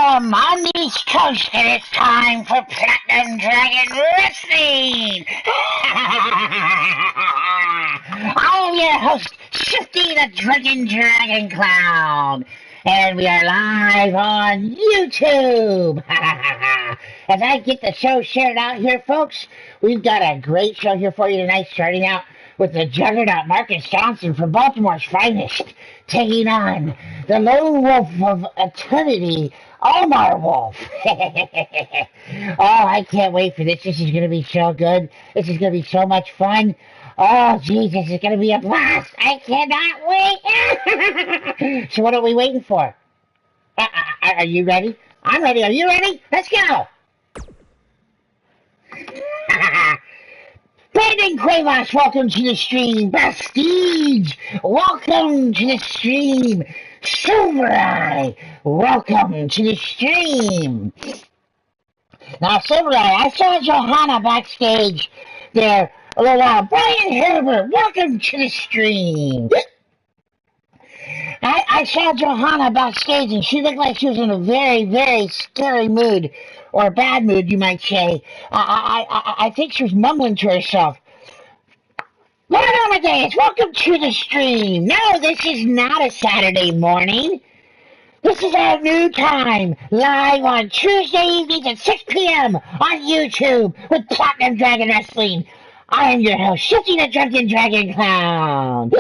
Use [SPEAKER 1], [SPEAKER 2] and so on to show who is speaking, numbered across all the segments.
[SPEAKER 1] on the East Coast, and it's time for Platinum Dragon Wrestling! I'm your host, Shifty the Dragon Clown, and we are live on YouTube! As I get the show shared out here, folks, we've got a great show here for you tonight, starting out with the juggernaut Marcus Johnson from Baltimore's finest, taking on the lone wolf of eternity, Omar Wolf. Oh, I can't wait for this. This is going to be so good. This is going to be so much fun. Oh, geez, this is going to be a blast. I cannot wait. So what are we waiting for? Are you ready? I'm ready. Are you ready? Let's go. Brandon Cuevas, welcome to the stream. Prestige, welcome to the stream. Silver Eye, welcome to the stream. Now, Silver Eye, I saw Johanna backstage there a little while. Brian Herbert, welcome to the stream. I saw Johanna backstage, and she looked like she was in a very, very scary mood, or a bad mood, you might say. I think she was mumbling to herself. Lord Amadeus, welcome to the stream. No, this is not a Saturday morning. This is our new time, live on Tuesday evenings at 6 p.m. on YouTube with Platinum Dragon Wrestling. I am your host, Shifty the Dragon Clown.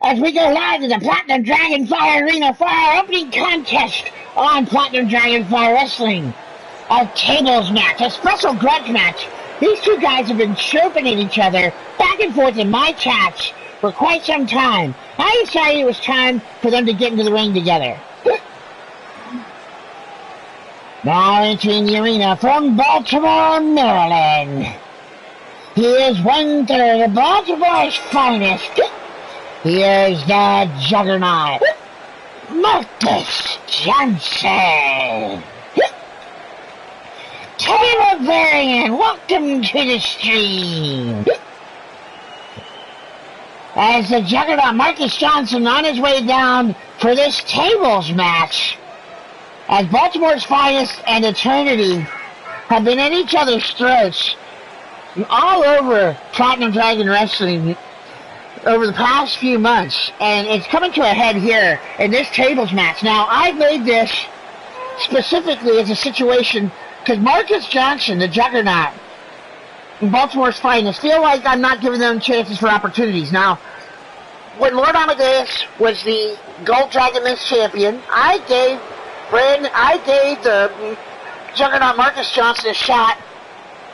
[SPEAKER 1] As we go live to the Platinum Dragonfire Arena for our opening contest on Platinum Dragonfire Wrestling. A tables match, a special grudge match. These two guys have been chirping at each other back and forth in my chats for quite some time. I decided it was time for them to get into the ring together. Now entering the arena from Baltimore, Maryland. He is one-third of Baltimore's finest. Here's the juggernaut, Marcus Johnson. Taylor Varian, welcome to the stream. As the juggernaut Marcus Johnson on his way down for this tables match, as Baltimore's finest and eternity have been at each other's throats all over Platinum Dragon Wrestling over the past few months, and it's coming to a head here in this tables match. Now, I've made this specifically as a situation because Marcus Johnson, the juggernaut, Baltimore's finest, feel like I'm not giving them chances for opportunities. Now, when Lord Amadeus was the Gold Dragon Men's champion, I gave the juggernaut Marcus Johnson a shot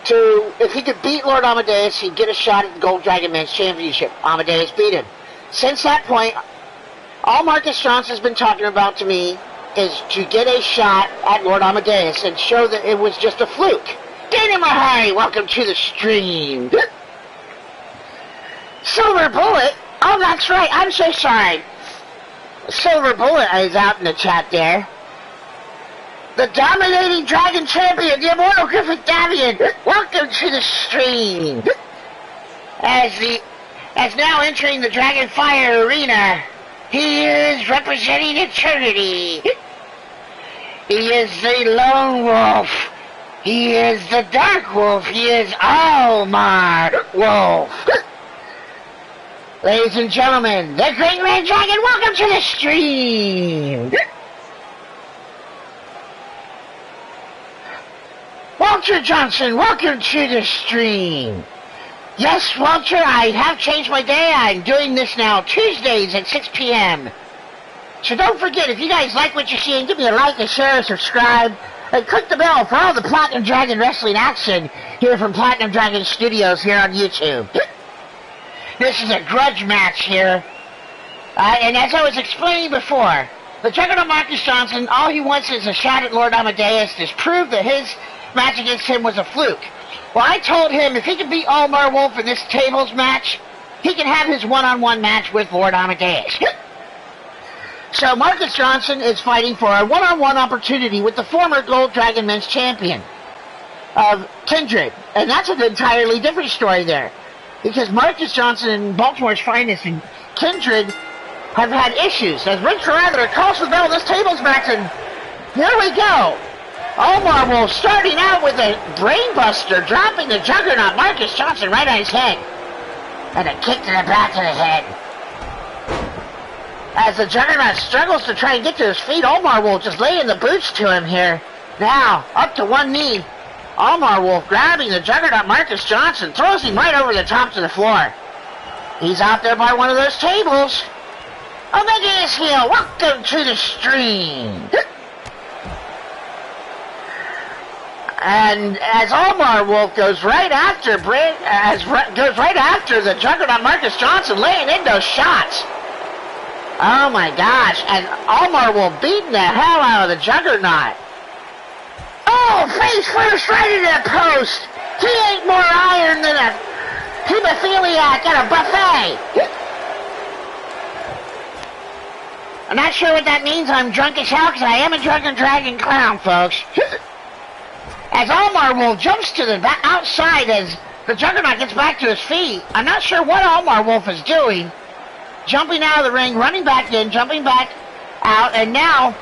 [SPEAKER 1] to, if he could beat Lord Amadeus, he'd get a shot at the Gold Dragon Men's Championship. Amadeus beat him. Since that point, all Marcus Johnson's been talking about to me is to get a shot at Lord Amadeus and show that it was just a fluke. Dana Mahari, welcome to the stream. Silver Bullet, oh that's right, I'm so sorry. Silver Bullet is out in the chat there. The dominating Dragon Champion, the Immortal Griffith Davian, welcome to the stream. As now entering the Dragonfire Arena, he is representing eternity. He is the Lone Wolf. He is the Dark Wolf. He is Omar Wolf. Ladies and gentlemen, the Great Red Dragon, welcome to the stream. Walter Johnson, welcome to the stream. Yes, Walter, I have changed my day. I'm doing this now Tuesdays at 6 p.m. So don't forget, if you guys like what you're seeing, give me a like, a share, a subscribe, and click the bell for all the Platinum Dragon Wrestling action here from Platinum Dragon Studios here on YouTube. This is a grudge match here. And as I was explaining before, the juggernaut Marcus Johnson, all he wants is a shot at Lord Amadeus to prove that his match against him was a fluke. Well, I told him if he can beat Omar Wolf in this tables match, he can have his one-on-one match with Lord Amadeus. So Marcus Johnson is fighting for a one-on-one opportunity with the former Gold Dragon Men's champion of Kindred. And that's an entirely different story there. Because Marcus Johnson and Baltimore's finest and Kindred have had issues as Rick Ferragher calls the bell this tables match, and here we go. Omar Wolf starting out with a brainbuster, dropping the juggernaut Marcus Johnson right on his head. And a kick to the back of the head. As the juggernaut struggles to try and get to his feet, Omar Wolf just laying the boots to him here. Now, up to one knee. Omar Wolf grabbing the juggernaut Marcus Johnson, throws him right over the top to the floor. He's out there by one of those tables. Omega is here. Welcome to the stream. And as Omar Wolf goes right after the juggernaut Marcus Johnson, laying in those shots. Oh my gosh! And Omar Wolf beating the hell out of the juggernaut. Oh, face first right into the post. He ain't more iron than a hemophiliac at a buffet. I'm not sure what that means. I'm drunk as hell because I am a drunken dragon clown, folks. As Omar Wolf jumps to the outside as the juggernaut gets back to his feet. I'm not sure what Omar Wolf is doing. Jumping out of the ring, running back in, jumping back out, and now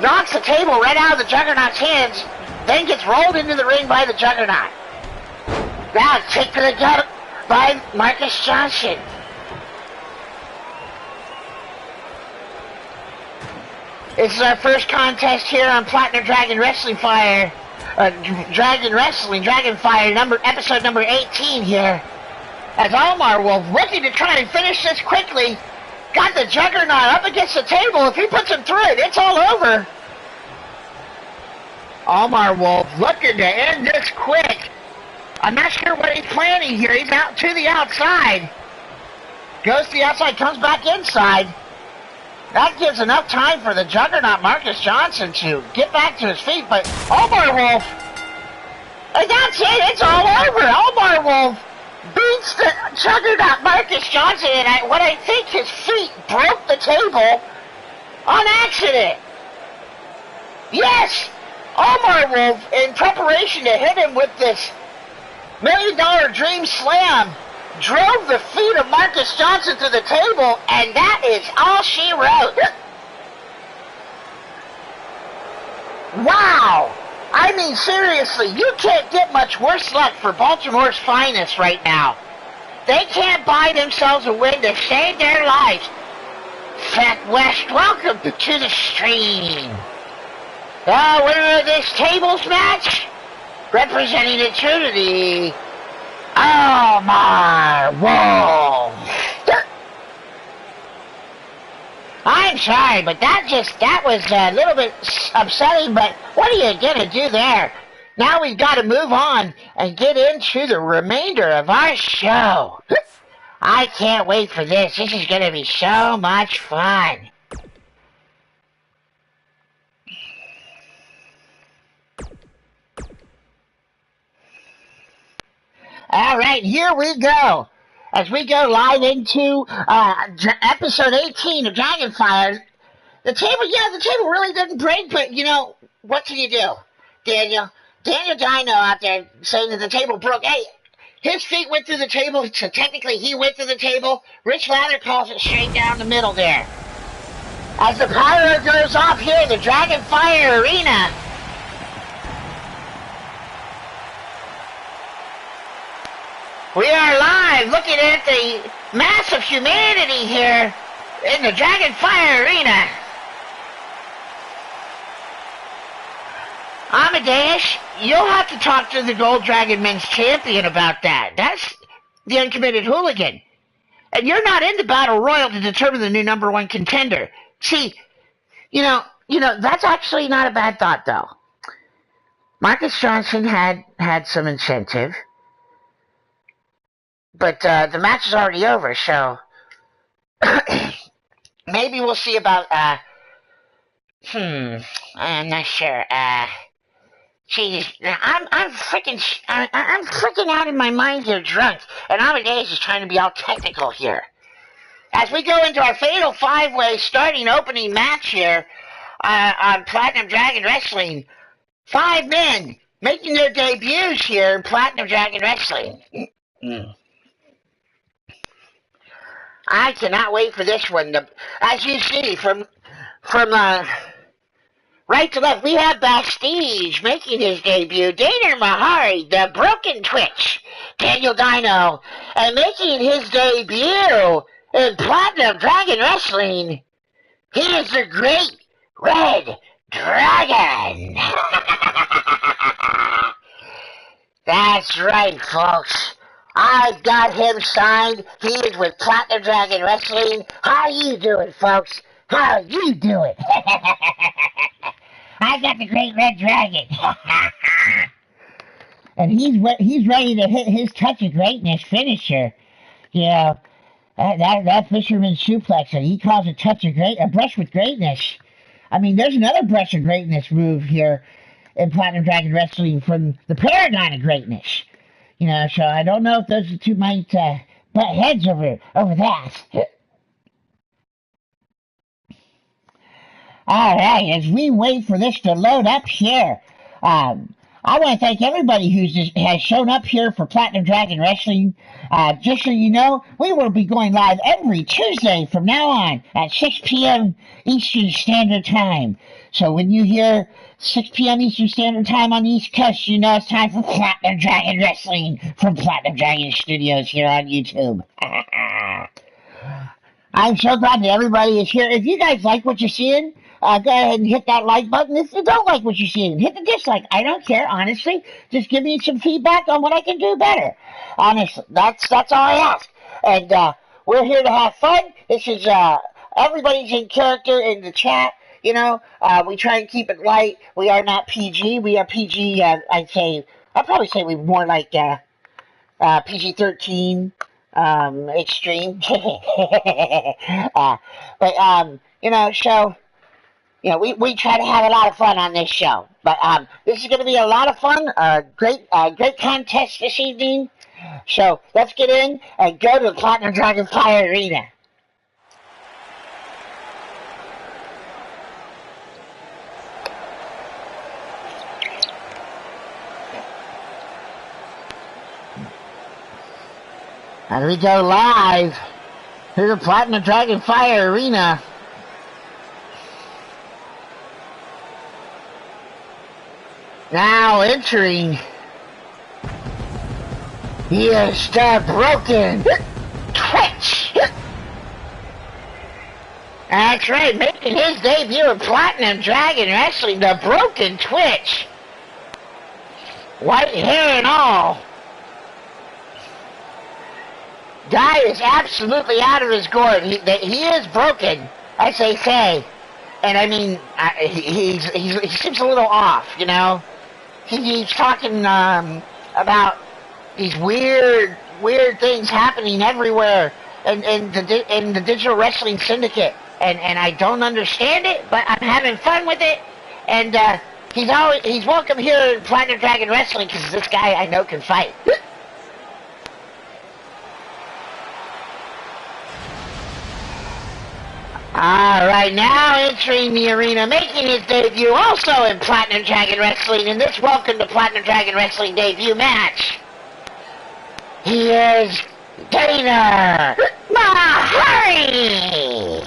[SPEAKER 1] knocks the table right out of the juggernaut's hands, then gets rolled into the ring by the juggernaut. Now kick to the gut by Marcus Johnson. This is our first contest here on Platinum Dragon Wrestling Fire. Dragonfire episode number 18 here. As Omar Wolf looking to try and finish this quickly, got the juggernaut up against the table. If he puts him through it, it's all over. Omar Wolf looking to end this quick. I'm not sure what he's planning here. He's out to the outside. Goes to the outside, comes back inside. That gives enough time for the juggernaut Marcus Johnson to get back to his feet, but Omar Wolf, and that's it, it's all over. Omar Wolf beats the juggernaut Marcus Johnson, and I think his feet broke the table on accident. Yes, Omar Wolf, in preparation to hit him with this $1 Million Dream Slam, drove the feet of Marcus Johnson to the table, and that is all she wrote. Wow! I mean, seriously, you can't get much worse luck for Baltimore's finest right now. They can't buy themselves a win to save their lives. Fat West, welcome to the stream. The winner of this tables match, representing eternity, Omar Wolf. I'm sorry, but that was a little bit upsetting, but what are you gonna do there? Now we've got to move on and get into the remainder of our show. I can't wait for this. This is gonna be so much fun. All right, here we go. As we go live into episode 18 of Dragonfire, the table really didn't break, but you know, what can you do? Daniel Dino out there saying that the table broke. Hey, his feet went through the table, so technically he went through the table. Rich Lather calls it straight down the middle there. As the pyro goes off here, the Dragonfire Arena. We are live looking at the mass of humanity here in the Dragonfire Arena. Amadeus, you'll have to talk to the Gold Dragon Men's Champion about that. That's the Uncommitted Hooligan. And you're not in the Battle Royal to determine the new number one contender. See, you know, that's actually not a bad thought, though. Marcus Johnson had some incentive. But the match is already over, so maybe we'll see about, I'm not sure. Geez, I'm freaking out of my mind here, drunk, and Amadeus is trying to be all technical here. As we go into our Fatal 5-Way starting opening match here on Platinum Dragon Wrestling, 5 men making their debuts here in Platinum Dragon Wrestling. I cannot wait for this one. As you see, from right to left, we have Bastige making his debut. Daner Mahari, the Broken Twitch. Daniel Dino, and making his debut in Platinum Dragon Wrestling, he is the Great Red Dragon. That's right, folks. I've got him signed. He is with Platinum Dragon Wrestling. How you doing, folks? How you doing? I got the Great Red Dragon. And he's ready to hit his touch of greatness finisher. You know, that fisherman suplex that he calls a brush with greatness. I mean, there's another brush of greatness move here in Platinum Dragon Wrestling from the Paragon of Greatness. You know, so I don't know if those two might butt heads over that. All right, as we wait for this to load up here, I want to thank everybody who has shown up here for Platinum Dragon Wrestling. Just so you know, we will be going live every Tuesday from now on at 6 p.m. Eastern Standard Time. So when you hear 6 p.m. Eastern Standard Time on the East Coast, you know it's time for Platinum Dragon Wrestling from Platinum Dragon Studios here on YouTube. I'm so glad that everybody is here. If you guys like what you're seeing, go ahead and hit that like button. If you don't like what you're seeing, hit the dislike. I don't care, honestly. Just give me some feedback on what I can do better. Honestly, that's all I ask. And we're here to have fun. This is everybody's in character in the chat. You know, we try and keep it light. We are not PG. We are PG. I'd probably say we're more like PG-13. Extreme. But you know, so you know, we try to have a lot of fun on this show. But this is going to be a lot of fun. Great contest this evening. So let's get in and go to the Platinum Dragonfire Arena. And we go live to the Platinum Dragonfire Arena. Now entering, he is the Broken Twitch. That's right, making his debut in Platinum Dragon Wrestling, the Broken Twitch. White hair and all. Guy is absolutely out of his gourd. He is broken, as they say. And I mean, he seems a little off, you know. He's talking about these weird things happening everywhere in the digital wrestling syndicate, and I don't understand it, but I'm having fun with it. And he's welcome here in Platinum Dragon Wrestling because this guy I know can fight. Alright, now entering the arena, making his debut also in Platinum Dragon Wrestling in this Welcome to Platinum Dragon Wrestling debut match. He is Daner Mahari!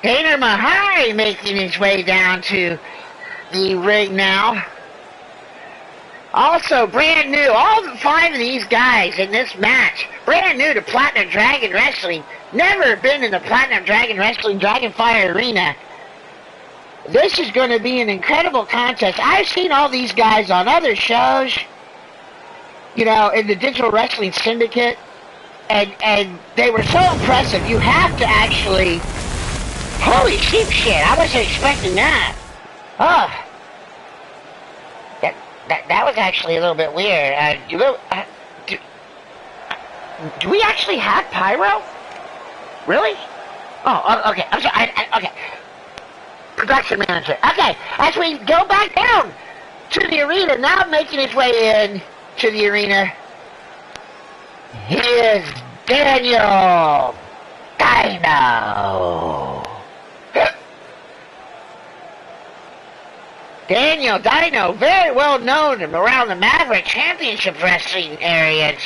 [SPEAKER 1] Daner Mahari making his way down to the ring now. Also, brand new, all 5 of these guys in this match, brand new to Platinum Dragon Wrestling, never been in the Platinum Dragon Wrestling Dragonfire Arena. This is going to be an incredible contest. I've seen all these guys on other shows, you know, in the Digital Wrestling Syndicate, and they were so impressive. You have to actually, holy sheep shit, I wasn't expecting that. Oh. That was actually a little bit weird. Do we actually have pyro? Really? Oh, okay. I'm sorry. Okay. Production manager. Okay. As we go back down to the arena, now making his way in to the arena, he is Daniel Dino. Daniel Dino, very well known around the Maverick Championship Wrestling areas.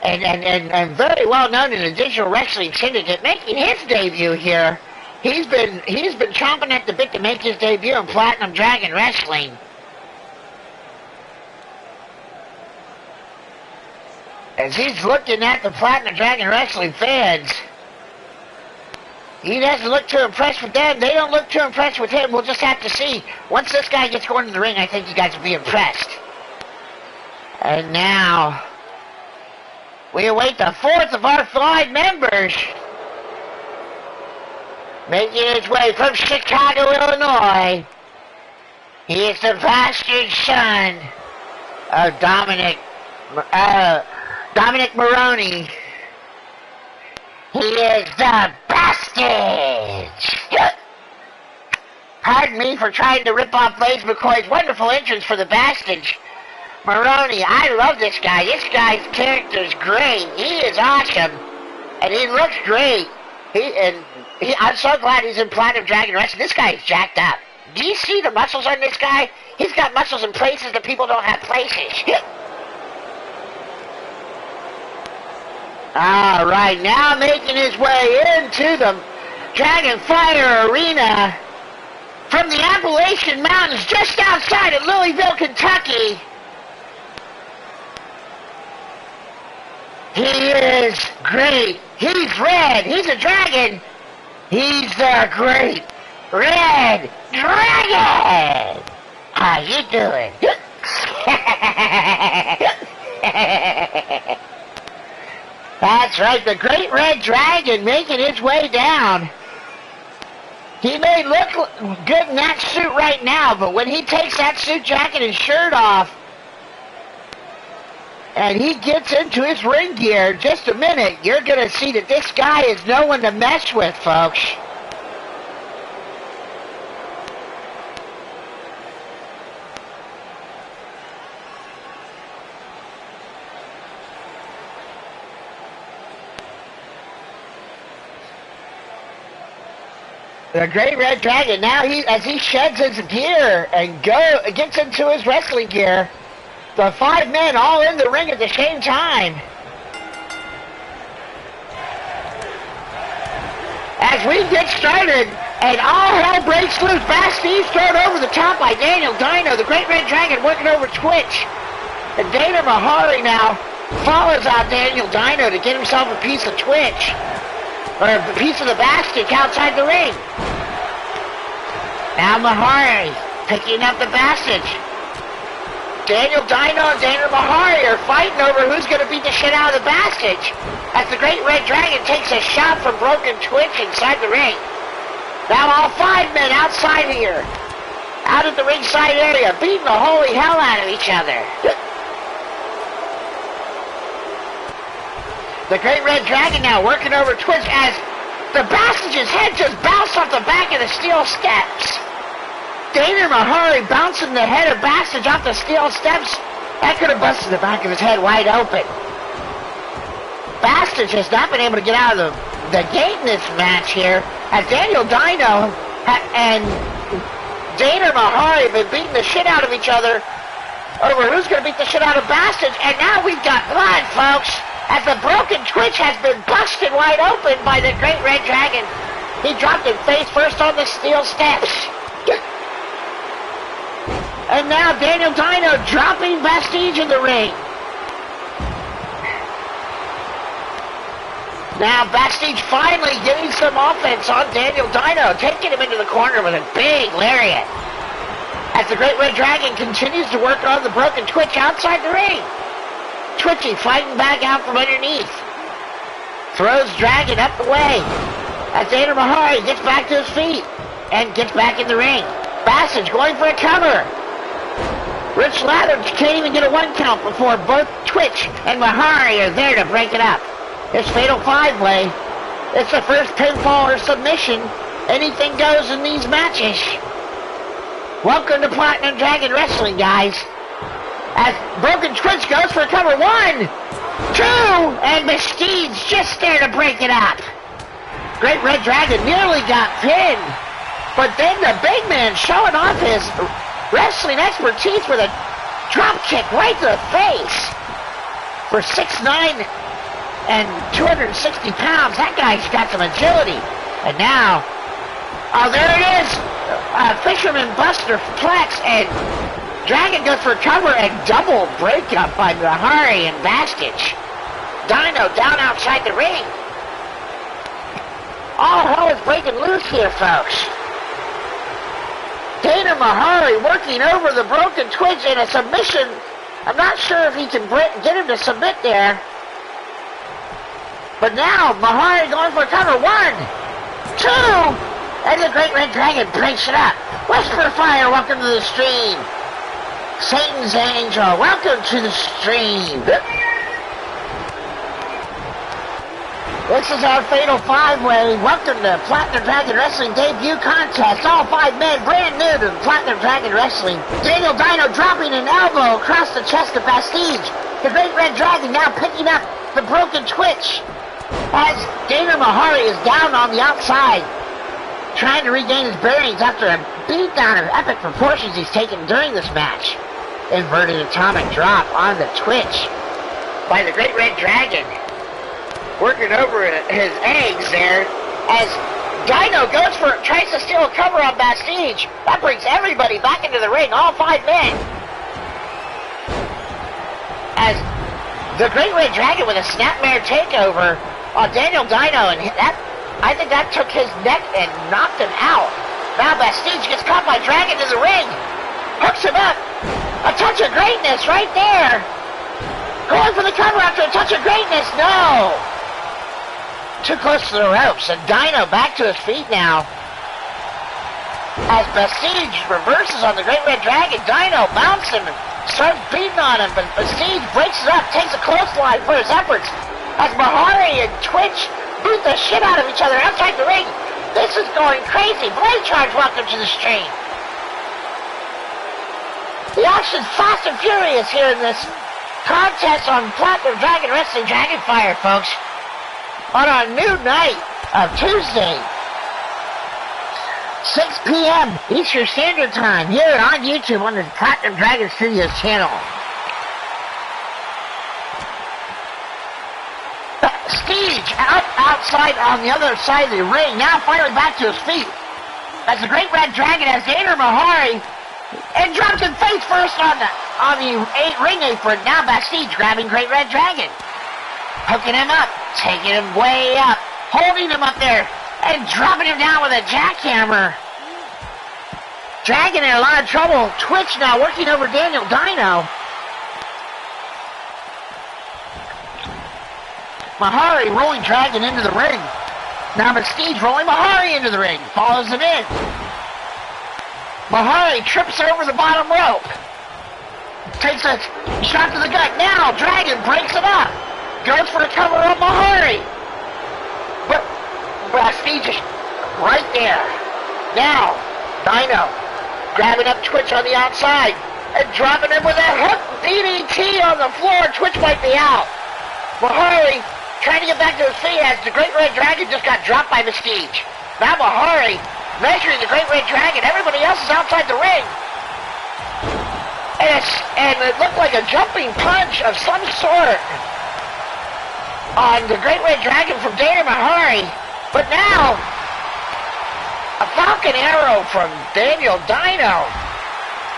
[SPEAKER 1] and very well known in the digital wrestling syndicate, making his debut here. He's been chomping at the bit to make his debut in Platinum Dragon Wrestling. As he's looking at the Platinum Dragon Wrestling fans, he doesn't look too impressed with them. They don't look too impressed with him. We'll just have to see. Once this guy gets going in the ring, I think you guys will be impressed. And now, we await the fourth of our 5 members. Making his way from Chicago, Illinois. He is the bastard son of Dominic Maroney. He is the bastard. Pardon me for trying to rip off Blaze McCoy's wonderful entrance for the bastards. Maroney, I love this guy. This guy's character is great. He is awesome. And he looks great. I'm so glad he's in Platinum Dragon Wrestling. This guy is jacked up. Do you see the muscles on this guy? He's got muscles in places that people don't have places. Alright, now making his way into the Dragonfire Arena from the Appalachian Mountains just outside of Louisville, Kentucky. He is great. He's red. He's a dragon. He's the great Red Dragon. How you doing? That's right, the Great Red Dragon making his way down. He may look good in that suit right now, but when he takes that suit jacket and shirt off, and he gets into his ring gear, just a minute, you're going to see that this guy is no one to mess with, folks. The Great Red Dragon, now as he sheds his gear and gets into his wrestling gear, the 5 men all in the ring at the same time. As we get started, and all hell breaks loose, Bastide's thrown over the top by Daniel Dino, the Great Red Dragon working over Twitch. And Dana Mahari now follows out Daniel Dino to get himself a piece of Twitch. Or a piece of the Bastard outside the ring. Now Mahari picking up the Bastard. Daniel Dino and Dana Mahari are fighting over who's going to beat the shit out of the Bastard. As the Great Red Dragon takes a shot from Broken Twitch inside the ring. Now all 5 men outside here. Out at the ringside area, beating the holy hell out of each other. The Great Red Dragon now working over Twitch as the Bastards' head just bounced off the back of the steel steps. Dana Mahari bouncing the head of Bastards off the steel steps. That could have busted the back of his head wide open. Bastards has not been able to get out of the gate in this match here, as Daniel Dino and Dana Mahari have been beating the shit out of each other over who's going to beat the shit out of Bastards. And now we've got blood, folks. As the Broken Twitch has been busted wide open by the Great Red Dragon. He dropped him face first on the steel steps. And now Daniel Dino dropping Bastige in the ring. Now Bastige finally getting some offense on Daniel Dino, taking him into the corner with a big lariat. As the Great Red Dragon continues to work on the Broken Twitch outside the ring. Twitchy fighting back out from underneath. Throws Dragon up the way. As Dana Mahari gets back to his feet and gets back in the ring. Bassage going for a cover. Rich Lather can't even get a 1 count before both Twitch and Mahari are there to break it up. It's Fatal 5-Way. It's the first pinfall or submission. Anything goes in these matches. Welcome to Platinum Dragon Wrestling, guys. As Broken Twitch goes for cover 1, 2, and Mystique's just there to break it up. Great Red Dragon nearly got pinned, but then the big man showing off his wrestling expertise with a drop kick right to the face for 6'9", and 260 pounds. That guy's got some agility. And now, oh, there it is. Fisherman Buster Plex, and Dragon goes for cover and double breakup by Mahari and Bastich. Dino down outside the ring. All hell is breaking loose here, folks. Dana Mahari working over the broken Twitch in a submission. I'm not sure if he can get him to submit there. But now, Mahari going for cover. 1, 2, and the Great Red Dragon breaks it up. Whisper Fire, welcome to the stream. Satan's Angel, welcome to the stream. This is our Fatal 5-Way. Welcome to Platinum Dragon Wrestling debut contest. All 5 men brand new to Platinum Dragon Wrestling. Daniel Dino dropping an elbow across the chest of Bastille. The Great Red Dragon now picking up the broken Twitch. As Dana Mahari is down on the outside, trying to regain his bearings after a beatdown of epic proportions he's taken during this match. Inverted atomic drop on the Twitch by the Great Red Dragon. Working over his eggs there as Dino tries to steal a cover on Bastille. That brings everybody back into the ring, all 5 men. As the Great Red Dragon with a snapmare takeover on Daniel Dino, and I think that took his neck and knocked him out. Now Bastille gets caught by Dragon in the ring. Hooks him up. A touch of greatness right there. Going for the cover after a touch of greatness. No. Too close to the ropes, and Dino back to his feet now. As Bastille reverses on the Great Red Dragon, Dino mounts him and starts beating on him, but Bastille breaks it up, takes a clothesline for his efforts. As Mahari and Twitch beat the shit out of each other outside the ring. This is going crazy. Blade Charge, welcome to the stream. The action's fast and furious here in this contest on Platinum Dragon Wrestling Dragonfire, folks. On our new night of Tuesday, 6 p.m. Eastern Standard Time, here on YouTube on the Platinum Dragon Studios channel. Steege outside on the other side of the ring, now finally back to his feet. As the Great Red Dragon has Dana Mahari and drops him face first on the ring apron. Now Bastille grabbing Great Red Dragon, hooking him up, taking him way up, holding him up there, and dropping him down with a jackhammer. Dragon in a lot of trouble. Twitch now working over Daniel Dino. Mahari rolling Dragon into the ring. Now Bastille rolling Mahari into the ring. Follows him in. Mahari trips over the bottom rope. Takes a shot to the gut. Now Dragon breaks it up. Goes for a cover on Mahari. But Bastille just right there. Now, Dino grabbing up Twitch on the outside and dropping him with a hook DDT on the floor. Twitch might be out. Mahari trying to get back to his feet as the Great Red Dragon just got dropped by Bastille. Now Mahari measuring the Great Red Dragon. Everybody else is outside the ring. And it looked like a jumping punch of some sort on the Great Red Dragon from Dana Mahari. But now, a Falcon Arrow from Daniel Dino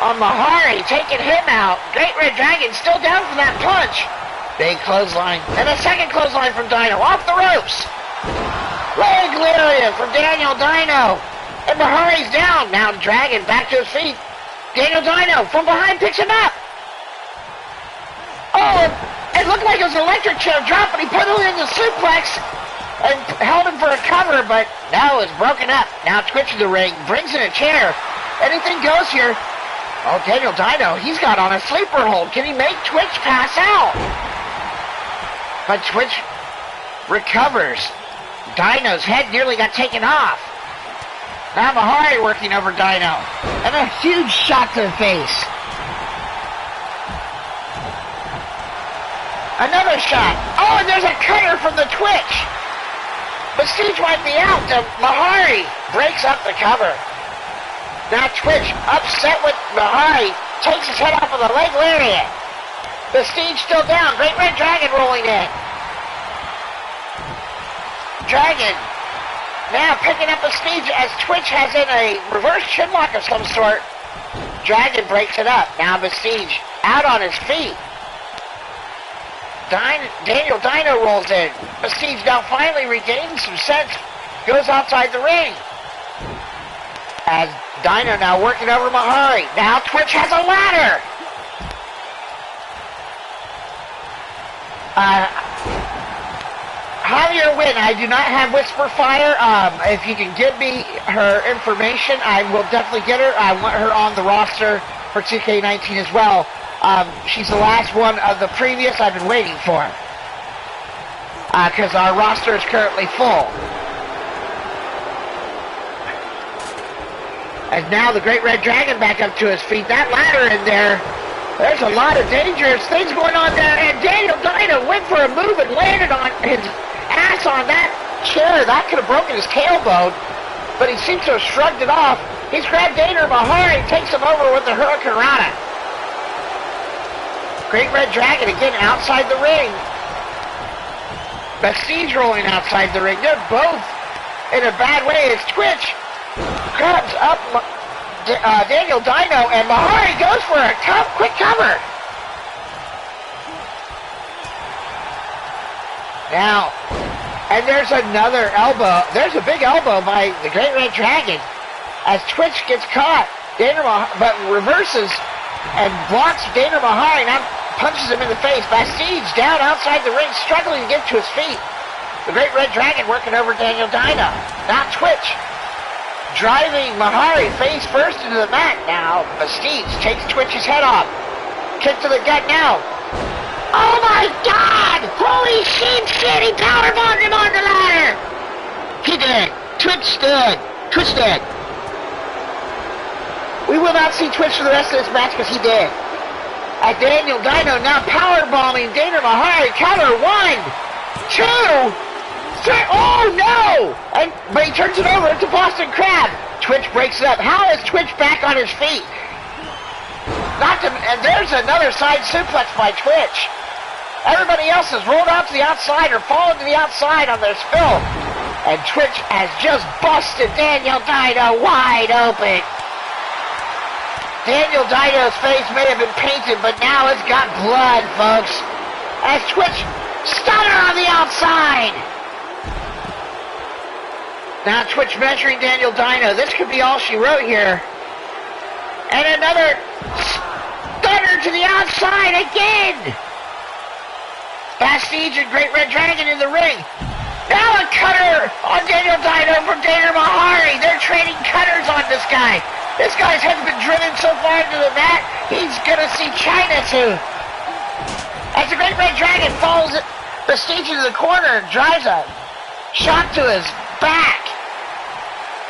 [SPEAKER 1] on Mahari, taking him out. Great Red Dragon still down from that punch. Big clothesline. And a second clothesline from Dino. Off the ropes. Leg lariat from Daniel Dino. And Mahari's down. Now Dragon back to his feet. Daniel Dino from behind picks him up. Oh, it looked like it was an electric chair drop, but he put it in the suplex and held him for a cover, but no, it's broken up. Now Twitch in the ring, brings in a chair. Anything goes here. Oh, Daniel Dino, he's got on a sleeper hold. Can he make Twitch pass out? But Twitch recovers. Dino's head nearly got taken off. Now Mahari working over Dino. And a huge shot to the face. Another shot. Oh, and there's a cutter from the Twitch. Bastille might be out. Mahari breaks up the cover. Now Twitch, upset with Mahari, takes his head off of the leg lariat. Bastille still down. Great Red Dragon rolling in. Dragon now picking up Prestige as Twitch has in a reverse chinlock of some sort. Dragon breaks it up. Now Prestige out on his feet. Daniel Dino rolls in. Prestige now finally regains some sense. Goes outside the ring. As Dino now working over Mahari. Now Twitch has a ladder. Javier Wynn, I do not have Whisper Fire. If you can give me her information, I will definitely get her. I want her on the roster for 2K19 as well. She's the last one of the previous I've been waiting for. Because our roster is currently full. And now the Great Red Dragon back up to his feet. That ladder in there. There's a lot of dangerous things going on there. And Daniel Dino went for a move and landed on his ass on that chair. That could have broken his tailbone. But he seems to have shrugged it off. He's grabbed Dana Mahari and takes him over with the Hurricane Rana. Great Red Dragon again outside the ring. Prestige rolling outside the ring. They're both in a bad way as Twitch grabs up Daniel Dino, and Mahari goes for a quick cover. Now, and there's another elbow. There's a big elbow by the Great Red Dragon as Twitch gets caught. But reverses and blocks Dana Mahari and punches him in the face. Prestige down outside the ring, struggling to get to his feet. The Great Red Dragon working over Daniel Dino. Now Twitch driving Mahari face first into the mat. Now Prestige takes Twitch's head off. Kick to the gut now. Oh my God! Holy shit! He powerbombed him on the ladder! He did. Twitch did. Twitch did. We will not see Twitch for the rest of this match because he did. At Daniel Dino now powerbombing Dana Mahari. Counter 1, 2, 3. Oh no! But he turns it over to Boston Crab. Twitch breaks it up. How is Twitch back on his feet? And there's another side suplex by Twitch. Everybody else has rolled out to the outside or fallen to the outside on their spill. And Twitch has just busted Daniel Dino wide open. Daniel Dino's face may have been painted, but now it's got blood, folks. As Twitch stunner on the outside. Now Twitch measuring Daniel Dino. This could be all she wrote here. And another stunner to the outside again. Prestige and Great Red Dragon in the ring. Now a cutter on Daniel Dino from Dana Mahari. They're trading cutters on this guy. This guy's head's been driven so far into the mat, he's gonna see China soon. As the Great Red Dragon follows Prestige into the corner and drives a shot to his back.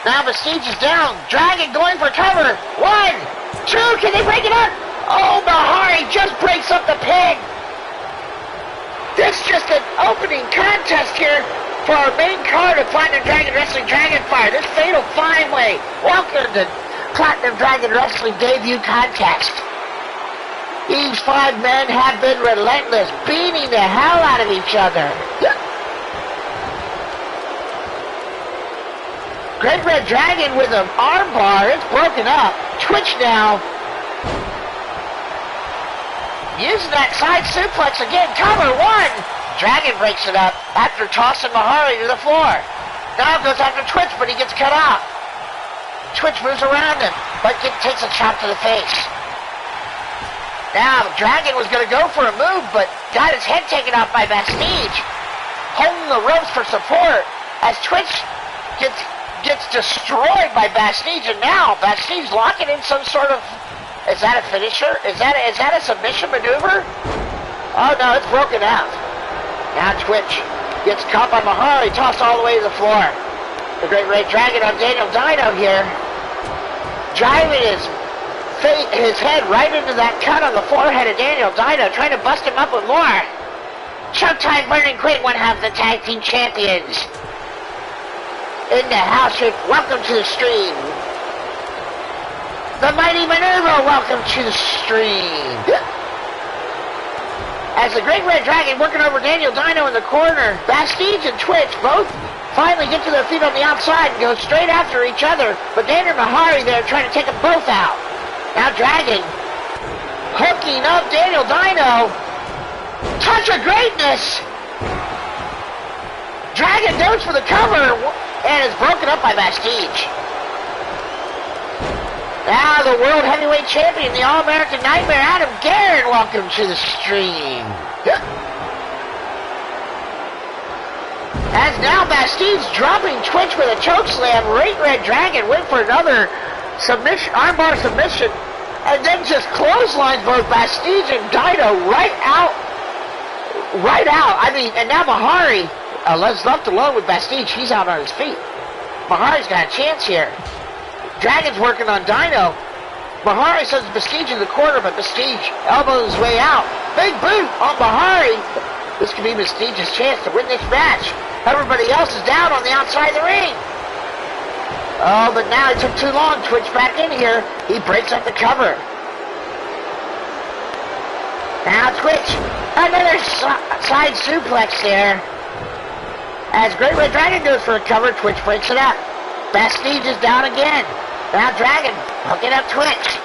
[SPEAKER 1] Now Prestige is down. Dragon going for cover. 1, 2, can they break it up? Oh, Mahari just breaks up the pin. This is just an opening contest here for our main card of Platinum Dragon Wrestling Dragonfire. This fatal 5-way. Welcome to Platinum Dragon Wrestling debut contest. These 5 men have been relentless, beating the hell out of each other. Great Red Dragon with an arm bar. It's broken up. Twitch now. Using that side suplex again. Cover 1. Dragon breaks it up after tossing Mahari to the floor. Now goes after Twitch, but he gets cut out. Twitch moves around him, but takes a chop to the face. Now, Dragon was going to go for a move, but got his head taken off by Prestige. Holding the ropes for support as Twitch gets destroyed by Prestige, and now Prestige locking in some sort of... Is that a finisher? Is that a submission maneuver? Oh no, it's broken out. Now Twitch gets caught by Mahari, tossed all the way to the floor. The Great Red Dragon on Daniel Dino here, driving his head right into that cut on the forehead of Daniel Dino, trying to bust him up with more. Showtime Burning Quinn, one half the tag team champions. In the house, welcome to the stream. The Mighty Maneuver, welcome to the stream. As the Great Red Dragon working over Daniel Dino in the corner, Prestige and Twitch both finally get to their feet on the outside and go straight after each other. But Daniel and Mahari there trying to take them both out. Now Dragon hooking up Daniel Dino. Touch of greatness. Dragon goes for the cover and is broken up by Bastige. Now the World Heavyweight Champion, the All-American Nightmare, Adam Guerin, welcome to the stream. As now Bastige dropping Twitch with a chokeslam. Red Dragon went for another submission, armbar submission, and then just clotheslines both Bastige and Dino right out. I mean, and now Mahari, left alone with Bastige, he's out on his feet. Mahari's got a chance here. Dragon's working on Dino. Mahari sends Bastige in the corner, but Bastige elbows his way out. Big boot on Mahari. This could be Bastige's chance to win this match. Everybody else is down on the outside of the ring. Oh, but now it took too long. Twitch back in here. He breaks up the cover. Now Twitch, another side suplex there. As Great Red Dragon goes for a cover, Twitch breaks it up. Bastige is down again. Now Dragon, hooking up Twitch.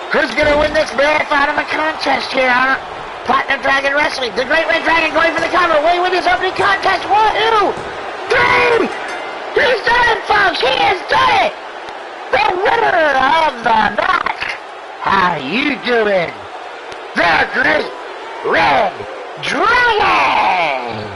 [SPEAKER 1] Who's going to win this marathon of a contest here on Platinum Dragon Wrestling? The Great Red Dragon going for the cover. Will he win his opening contest? 1, 2, 3! He's done it, folks! He has done it! The winner of the match! How you doing? The Great Red Dragon!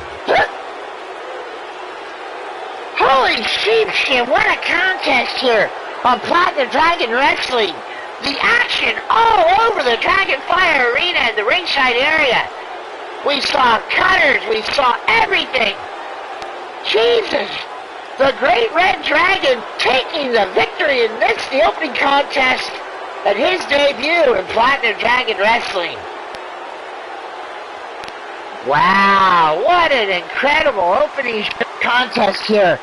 [SPEAKER 1] Holy sheepshit, what a contest here on Platinum Dragon Wrestling. The action all over the Dragonfire Arena and the ringside area. We saw cutters, we saw everything. Jesus, the Great Red Dragon taking the victory in this, the opening contest at his debut in Platinum Dragon Wrestling. Wow, what an incredible opening contest here.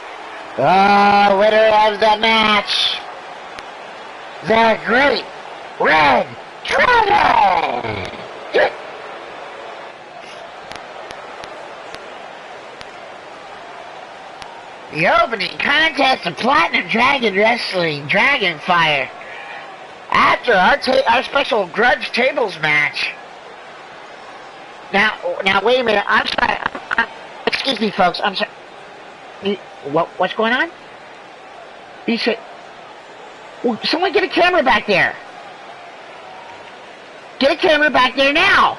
[SPEAKER 1] Winner of the match, the Great Red Dragon! The opening contest of Platinum Dragon Wrestling, Dragonfire. After our special grudge tables match. Now wait a minute. I'm sorry. Excuse me, folks. I'm sorry. What's going on? He said, well, someone get a camera back there. Get a camera back there now.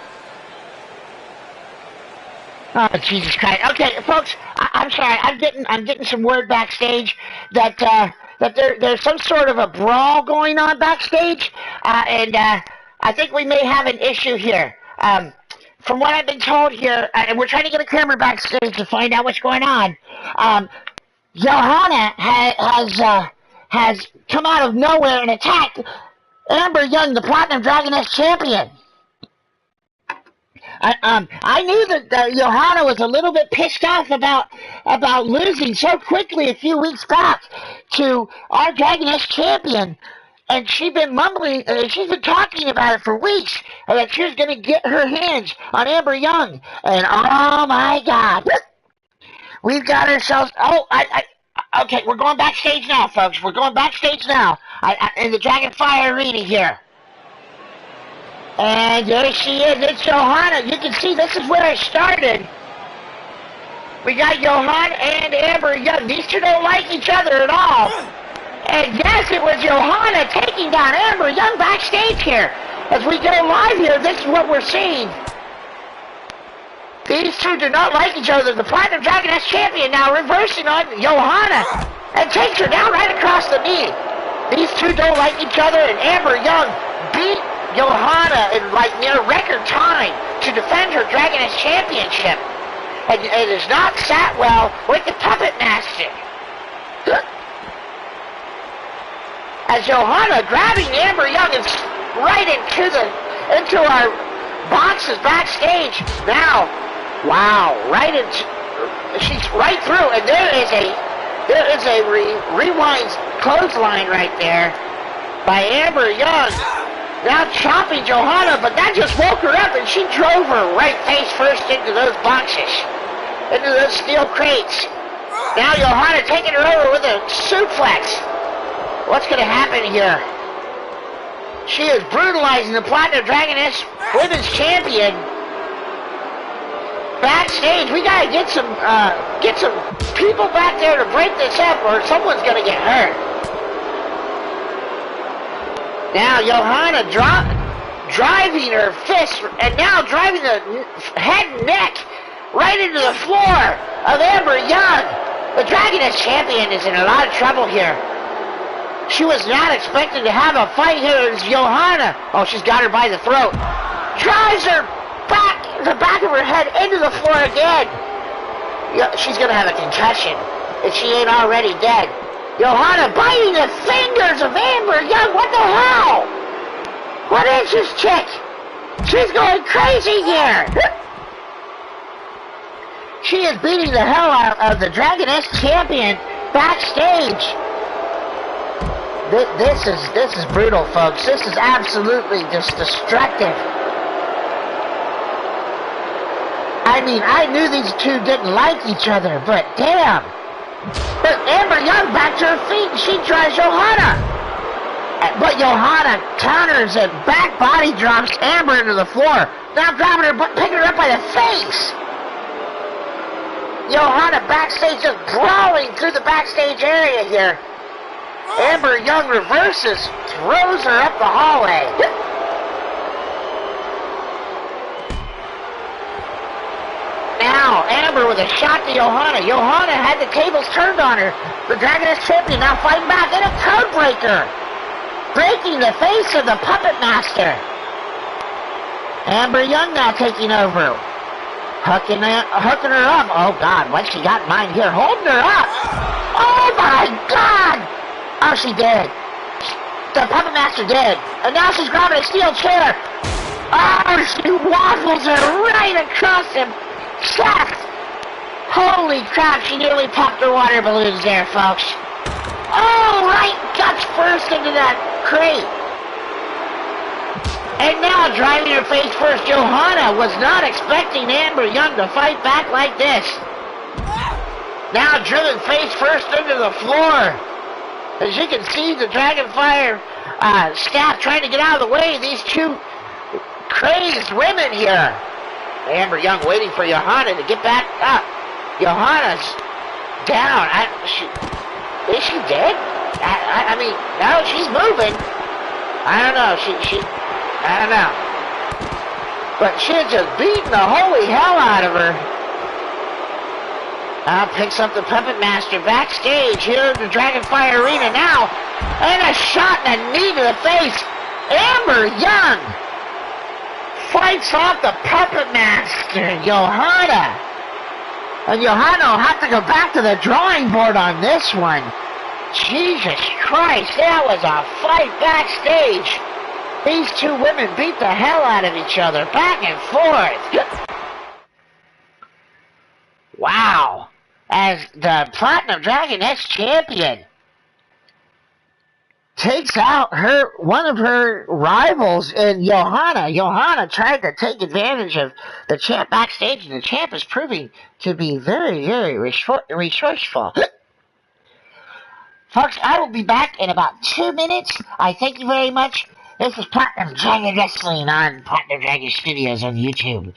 [SPEAKER 1] Oh, Jesus Christ. Okay, folks, I'm sorry. I'm getting some word backstage that there's some sort of a brawl going on backstage, and I think we may have an issue here. From what I've been told here, and we're trying to get a camera backstage to find out what's going on. Johanna has come out of nowhere and attacked Amber Young, the Platinum Dragoness champion. I knew that Johanna was a little bit pissed off about losing so quickly a few weeks back to our Dragoness champion. And she's been mumbling, she's been talking about it for weeks, that she was going to get her hands on Amber Young. And oh my God, we've got ourselves, okay, we're going backstage now, folks. We're going backstage now in the Dragonfire Arena here. And there she is, it's Johanna. You can see this is where it started. We got Johanna and Amber Young. These two don't like each other at all. And yes, it was Johanna taking down Amber Young backstage here. As we go live here, this is what we're seeing. These two do not like each other. The Platinum Dragoness champion now reversing on Johanna and takes her down right across the knee. These two don't like each other, and Amber Young beat Johanna in like near record time to defend her Dragoness championship. And it has not sat well with the Puppet Master. As Johanna grabbing Amber Young is right into our boxes backstage. Now, wow, she's right through, and there is a rewind clothesline right there by Amber Young. Now chopping Johanna, but that just woke her up, and she drove her right face first into those boxes, into those steel crates. Now Johanna taking her over with a suplex. What's going to happen here? She is brutalizing the Platinum Dragoness Women's Champion. Backstage, we gotta get some people back there to break this up, or someone's gonna get hurt. Now Johanna driving her fist, and now driving the head and neck right into the floor of Amber Young. The Dragoness Champion is in a lot of trouble here. She was not expecting to have a fight here as Johanna. Oh, she's got her by the throat. Drives her back, the back of her head into the floor again. Yeah, she's gonna have a concussion if she ain't already dead. Johanna biting the fingers of Amber Young. What the hell? What is this chick? She's going crazy here. She is beating the hell out of the Dragoness Champion backstage. This is brutal, folks. This is absolutely just destructive. I mean, I knew these two didn't like each other, but damn. But Amber Young back to her feet, and she drives Johanna. But Johanna counters and back body drops Amber into the floor. Now grabbing her, picking her up by the face. Johanna backstage just brawling through the backstage area here. Amber Young reverses, throws her up the hallway. Now, Amber with a shot to Johanna. Johanna had the tables turned on her. The Dragoness Champion now fighting back in a code breaker. Breaking the face of the Puppet Master. Amber Young now taking over. Hooking her up. Oh, God, what she got in mind here? Holding her up. Oh, my God. Oh, she did. The Puppet Master did. And now she's grabbing a steel chair. Oh, she waffles her right across him. Chest. Holy crap, she nearly popped her water balloons there, folks. Oh, right guts first into that crate. And now driving her face first. Johanna was not expecting Amber Young to fight back like this. Now driven face first into the floor. As you can see, the Dragonfire staff trying to get out of the way. These two crazed women here. Amber Young waiting for Johanna to get back up. Johanna's down. Is she dead? I mean, no, she's moving. I don't know. I don't know. But she's just beating the holy hell out of her. Now picks up the Puppet Master backstage here in the Dragonfire Arena now. And a shot and a knee to the face. Amber Young fights off the Puppet Master, Johanna. And Johanna will have to go back to the drawing board on this one. Jesus Christ, that was a fight backstage. These two women beat the hell out of each other, back and forth. Wow. As the Platinum Dragoness Champion takes out one of her rivals in Johanna. Johanna tried to take advantage of the champ backstage, and the champ is proving to be very, very resourceful. Folks, I will be back in about 2 minutes. I thank you very much. This is Platinum Dragon Wrestling on Platinum Dragon Studios on YouTube.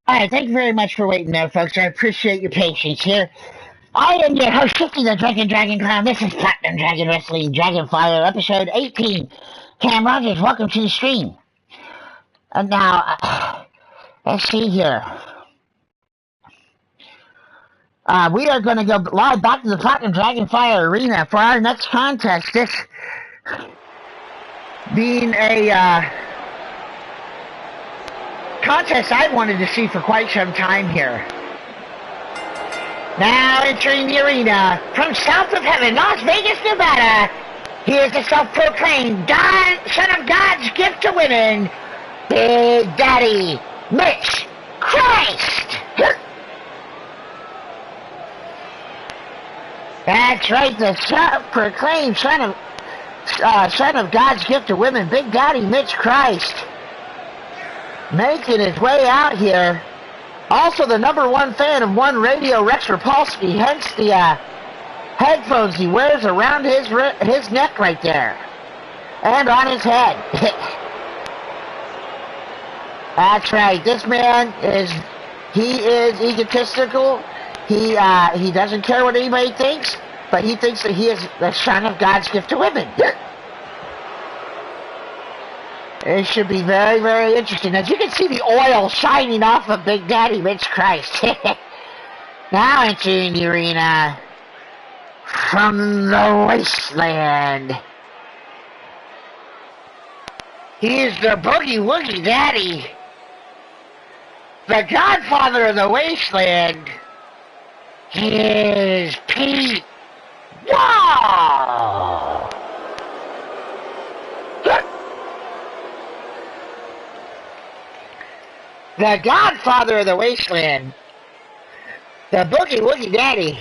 [SPEAKER 1] Alright, thank you very much for waiting there, folks. I appreciate your patience here. I am your host, Shifty the Dragon Clown. This is Platinum Dragon Wrestling Dragonfire, episode 18. Cam Rogers, welcome to the stream. And now, let's see here. We are going to go live back to the Platinum Dragonfire Arena for our next contest. This being a contest I've wanted to see for quite some time here. Now entering the arena from south of heaven, Las Vegas, Nevada, he is the self-proclaimed son of God's gift to women, Big Daddy Mitch Christ. That's right, the self-proclaimed son of God's gift to women, Big Daddy Mitch Christ, making his way out here. Also the #1 fan of One Radio, Rex Rapolsky, hence the headphones he wears around his neck right there, and on his head. That's right, this man is egotistical. He doesn't care what anybody thinks, but he thinks that he is the son of God's gift to women. It should be very, very interesting. As you can see the oil shining off of Big Daddy Mitch Christ. Now entering the arena from the wasteland. He is the Boogie Woogie Daddy, the godfather of the wasteland. He is PDW. The godfather of the wasteland, the Boogie Woogie Daddy,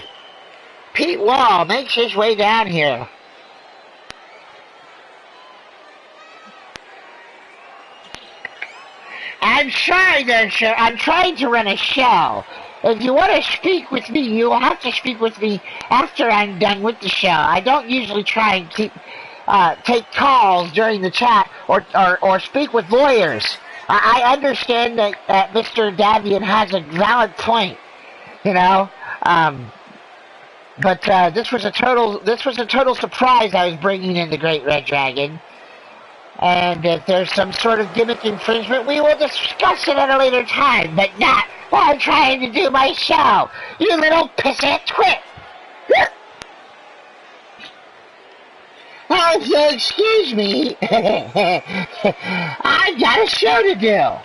[SPEAKER 1] Pete Wall, makes his way down here. I'm trying to run a show. If you want to speak with me, you will have to speak with me after I'm done with the show. I don't usually try and take calls during the chat or speak with lawyers. I understand that Mr. Davian has a valid point, you know, but this was a total surprise. I was bringing in the Great Red Dragon, and if there's some sort of gimmick infringement, we will discuss it at a later time, but not while I'm trying to do my show. You little pissant twit! Oh, if you'll excuse me, I've got a show to do.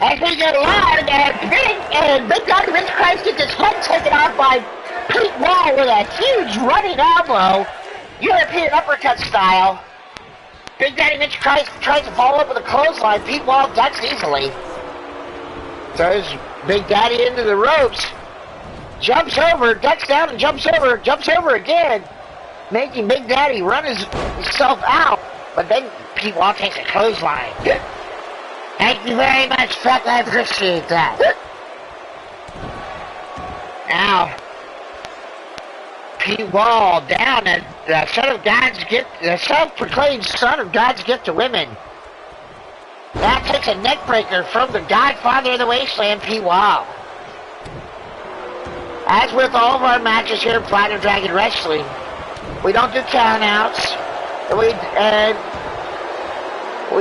[SPEAKER 1] As we get live, and Big Daddy Mitch Christ gets his head taken off by Pete Wall with a huge running elbow, European uppercut style. Big Daddy Mitch Christ tries to follow up with a clothesline. Pete Wall ducks easily. Throws Big Daddy into the ropes. Jumps over, ducks down and jumps over again, making Big Daddy run himself out. But then Pete Wall takes a clothesline. Thank you very much, Fuck, I appreciate that. Now, Pete Wall down, and the self-proclaimed son of God's gift to women. That takes a neck breaker from the godfather of the wasteland, Pete Wall. As with all of our matches here at Platinum Dragon Wrestling, we don't do countouts, and we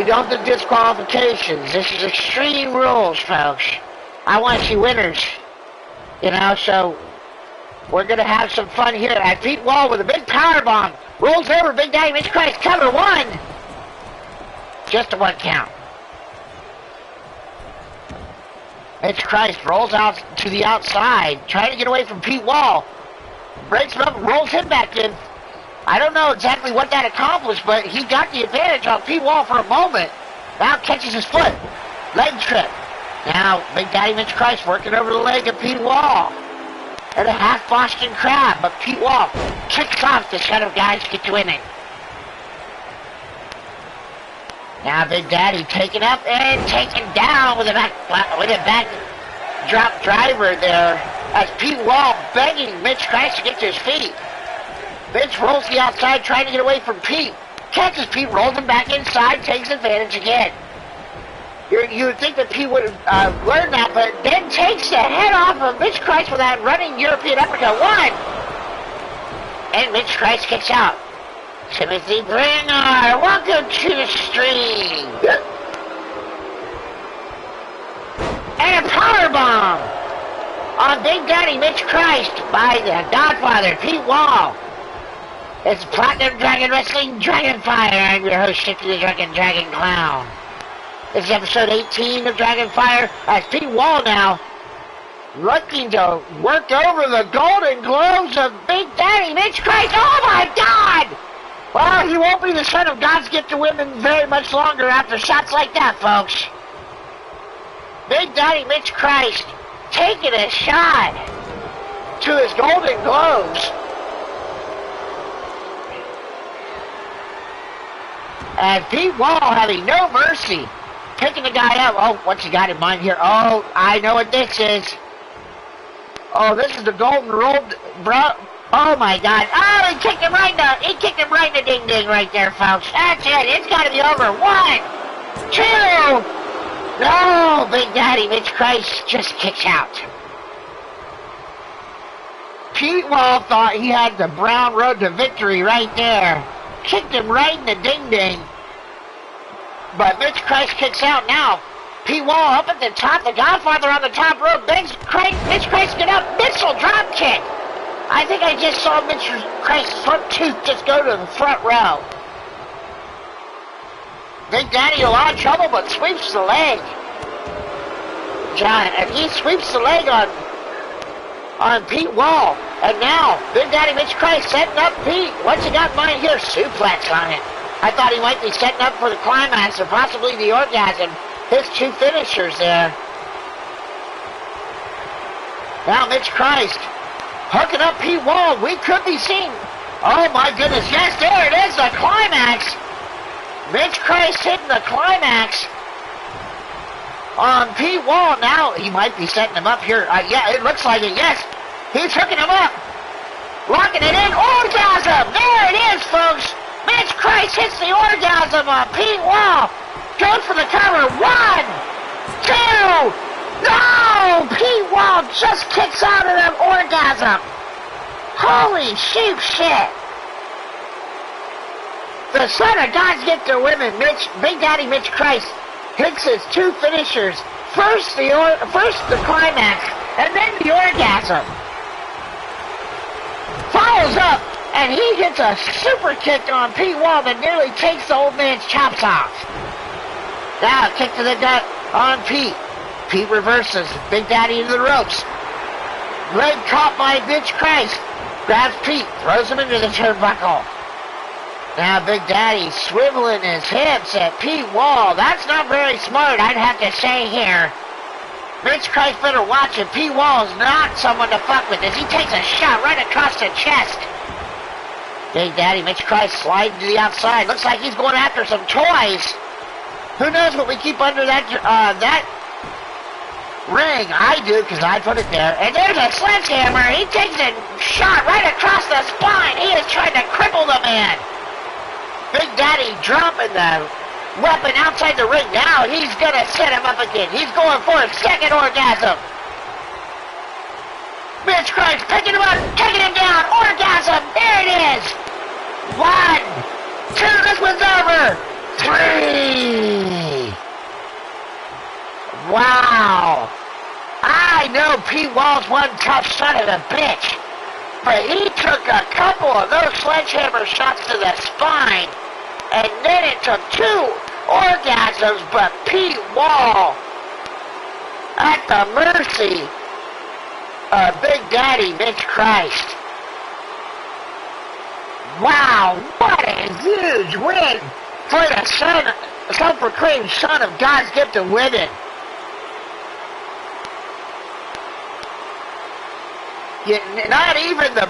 [SPEAKER 1] don't do disqualifications. This is extreme rules, folks. I want to see winners, you know, so we're going to have some fun here. And Pete Wall with a big powerbomb rolls over Big Daddy Mitch Christ, cover one. Just a 1 count. Mitch Christ rolls out to the outside, trying to get away from Pete Wall. Breaks him up and rolls him back in. I don't know exactly what that accomplished, but he got the advantage on Pete Wall for a moment. Now catches his foot. Leg trip. Now Big Daddy Mitch Christ working over the leg of Pete Wall. And a half Boston Crab, but Pete Wall kicks off the son of God's gift to women. Now Big Daddy taken up and taken down with a back drop driver there, as Pete Wall begging Mitch Christ to get to his feet. Mitch rolls the outside trying to get away from Pete. catches Pete, rolls him back inside, takes advantage again. You would think that Pete would have learned that, but then takes the head off of Mitch Christ with that running European uppercut. One! And Mitch Christ kicks out. Timothy Bringer, welcome to the stream! And a powerbomb on Big Daddy Mitch Christ by the Godfather, Pete Wall. It's Platinum Dragon Wrestling Dragonfire. I'm your host, Shifty the Drunken Dragon Clown. This is episode 18 of Dragonfire. As Pete Wall now looking to work over the Golden Globes of Big Daddy Mitch Christ. Oh my God! Well, he won't be the son of God's gift to women very much longer after shots like that, folks. Big Daddy Mitch Christ taking a shot to his Golden Globes. And Pete Wall having no mercy. Picking the guy up. Oh, what's he got in mind here? Oh, I know what this is. Oh, this is the Golden Rolled, bro. Oh my God. Oh, he kicked him right in the ding-ding right there, folks. That's it. It's got to be over. 1, 2. No, Big Daddy Mitch Christ just kicks out. Pete Wall thought he had the brown road to victory right there. Kicked him right in the ding-ding. But Mitch Christ kicks out now. Pete Wall up at the top. The Godfather on the top rope. Mitch Christ get up. Missile drop kick. I think I just saw Mitch Christ's front tooth just go to the front row. Big Daddy a lot of trouble, but sweeps the leg. John, and he sweeps the leg on Pete Wall. And now, Big Daddy Mitch Christ setting up Pete. What's he got in mind here? Suplex on it. I thought he might be setting up for the climax or possibly the orgasm. His two finishers there. Now Mitch Christ hooking up Pete Wall. We could be seeing. Oh my goodness. Yes, there it is. The climax. Mitch Christ hitting the climax on Pete Wall. Now he might be setting him up here. Yeah, it looks like it. Yes. He's hooking him up. Locking it in. Orgasm. There it is, folks. Mitch Christ hits the orgasm on Pete Wall. Goes for the cover. 1, 2. No! Pete Wall just kicks out of that orgasm. Holy sheep shit. The son of God's gift to women, Big Daddy Mitch Christ, hits his two finishers. First the climax, and then the orgasm. Follows up. And he hits a super kick on Pete Wall that nearly takes the old man's chops off. Now, kick to the gut on Pete. Pete reverses. Big Daddy into the ropes. Leg caught by Mitch Christ. Grabs Pete. Throws him into the turnbuckle. Now, Big Daddy swiveling his hips at Pete Wall. That's not very smart, I'd have to say here. Mitch Christ better watch it. Pete Wall is not someone to fuck with as he takes a shot right across the chest. Big Daddy Mitch Christ sliding to the outside. Looks like he's going after some toys. Who knows what we keep under that ring? I do, because I put it there. And there's a sledgehammer. He takes a shot right across the spine. He is trying to cripple the man. Big Daddy dropping the weapon outside the ring. Now he's going to set him up again. He's going for a second orgasm. Mitch Christ picking him up, taking him down. Orgasm. There it is. 1, 2. This one's over. 3. Wow. I know Pete Wall's one tough son of a bitch, but he took a couple of those sledgehammer shots to the spine, and then it took 2 orgasms, but Pete Wall at the mercy Big Daddy Mitch Christ. Wow, what a huge win for the self-proclaimed son of God's gift to women. Not even the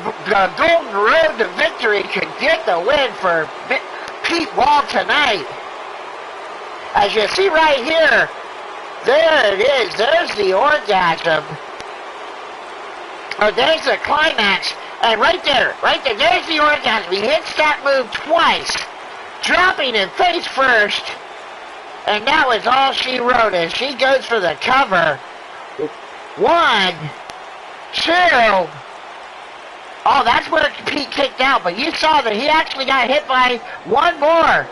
[SPEAKER 1] golden road to victory could get the win for Pete Wall tonight. As you see right here, there it is. There's the orgasm. Oh, there's the climax. And right there, there's the orgasm. He hits that move twice. dropping it face first. And that was all she wrote as she goes for the cover. 1, 2. Oh, that's where Pete kicked out, but you saw that he actually got hit by one more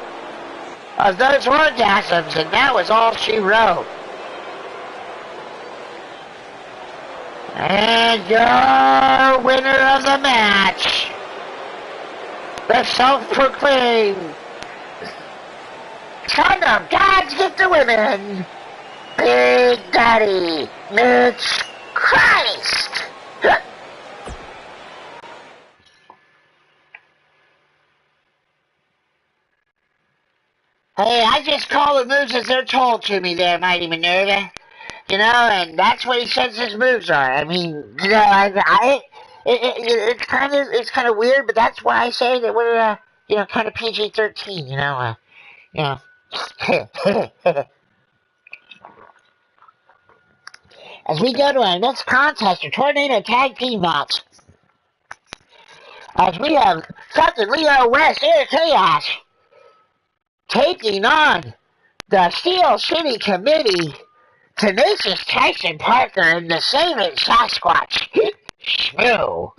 [SPEAKER 1] of those orgasms, and that was all she wrote. And your winner of the match, the self-proclaimed son of God's gift to women, Big Daddy Mitch Christ. Hey, I just call the moves as they're told to me there, Mighty Minerva. You know, and that's what he says his moves are. I mean, you know, it's kind of weird, but that's why I say that we're, you know, kind of PG-13, you know, you know. As we go to our next contest, a Tornado Tag Team match. As we have Captain Leo West, Air Chaos, taking on the Steel City Committee, Tenacious Tyson Parker, and the Saving Sasquatch. Shmoo.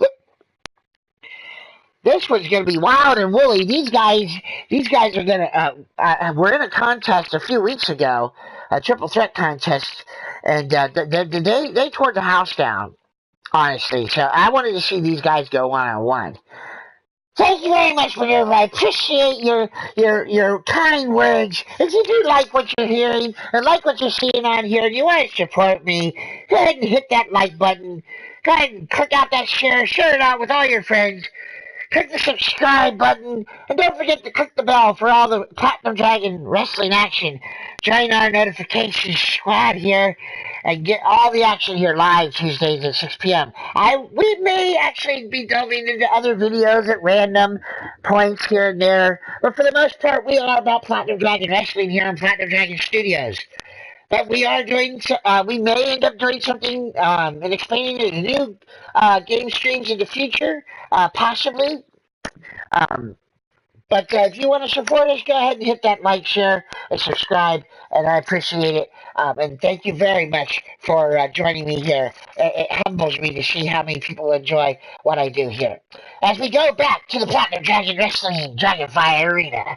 [SPEAKER 1] This one's going to be wild and woolly. These guys are going to, we're in a contest a few weeks ago, a triple threat contest, and they tore the house down, honestly. So I wanted to see these guys go one-on-one. Thank you very much, Minerva. I appreciate your kind words. If you do like what you're hearing and like what you're seeing on here and you want to support me, go ahead and hit that like button. Go ahead and click out that share it out with all your friends. Click the subscribe button, and don't forget to click the bell for all the Platinum Dragon wrestling action. Join our notification squad here, and get all the action here live Tuesdays at 6 p.m. We may actually be delving into other videos at random points here and there, but for the most part, we are about Platinum Dragon wrestling here on Platinum Dragon Studios. But we are doing, we may end up doing something and expanding into new game streams in the future, possibly. But if you want to support us, go ahead and hit that like, share, and subscribe, and I appreciate it. And thank you very much for joining me here. It humbles me to see how many people enjoy what I do here. As we go back to the Platinum Dragon Wrestling Dragonfire Arena.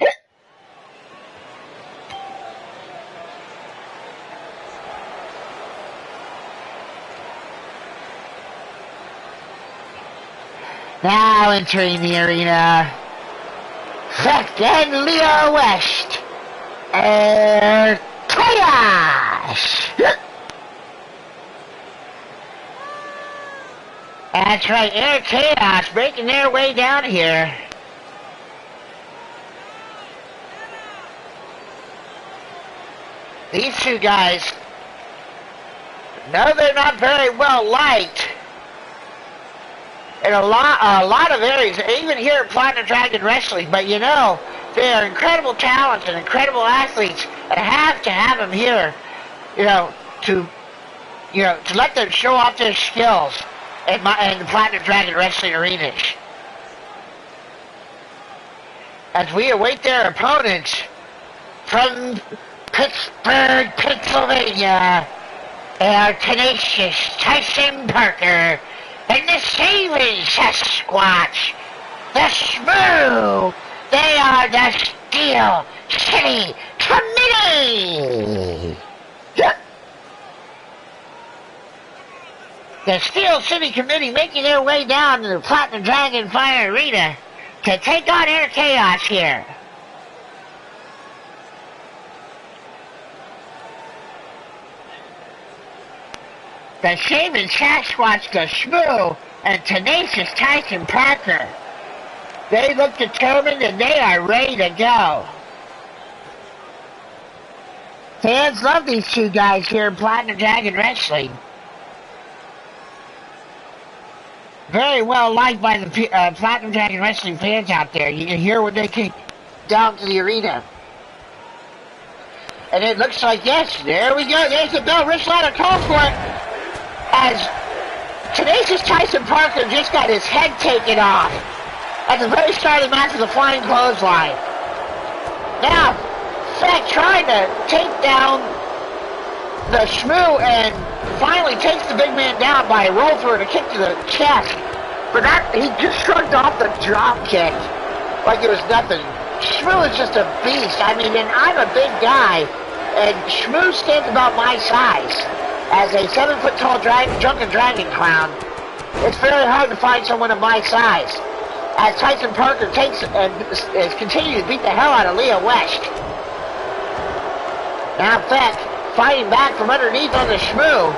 [SPEAKER 1] Now entering the arena, Captain Leo West, Air Chaos! That's right, Air Chaos breaking their way down here. These two guys, no, they're not very well liked in a lot of areas, even here at Platinum Dragon Wrestling, but you know, they are incredible talents and incredible athletes, and have to have them here, to let them show off their skills in the Platinum Dragon Wrestling arenas. As we await their opponents from Pittsburgh, Pennsylvania, our tenacious Tyson Parker, and the Saving Sasquatch, the Shmoo, they are the Steel City Committee! The Steel City Committee making their way down to the Platinum Dragon Fire Arena to take on Air Chaos here. The Saving Sasquatch, the Shmoo, and tenacious Tyson Parker. They look determined and they are ready to go. Fans love these two guys here in Platinum Dragon Wrestling. Very well liked by the Platinum Dragon Wrestling fans out there. You can hear when they came down to the arena. And it looks like, yes, there we go. There's the bell. Rich Ladder called for it. As tenacious Tyson Parker just got his head taken off at the very start of the match with a flying clothesline. Now, Feck trying to take down the Shmoo and finally takes the big man down by a roll through and a kick to the chest. But that, he just shrugged off the drop kick like it was nothing. Shmoo is just a beast. I mean, and I'm a big guy, and Shmoo stands about my size. As a 7-foot-tall drunken dragon clown, it's very hard to find someone of my size. As Tyson Parker takes and is continuing to beat the hell out of Leo West. Now Feck fighting back from underneath on the Shmoo.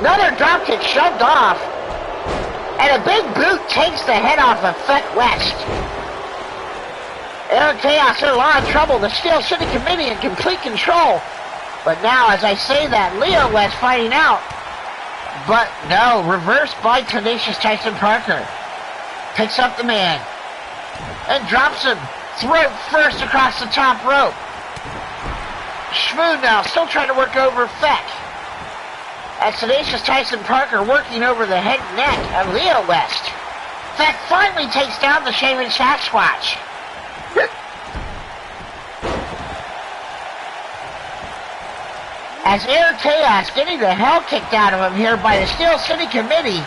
[SPEAKER 1] Another dropkick shoved off. And a big boot takes the head off of Feck West. Air Chaos in a lot of trouble. The Steel City Committee in complete control. But now, as I say that, Leo West fighting out. But no, reversed by Tenacious Tyson Parker. Picks up the man. And drops him. Throat first across the top rope. Shmoo now still trying to work over Feck. As Tenacious Tyson Parker working over the head and neck of Leo West. Feck finally takes down the Shaman Sasquatch. As Air Chaos getting the hell kicked out of him here by the Steel City Committee.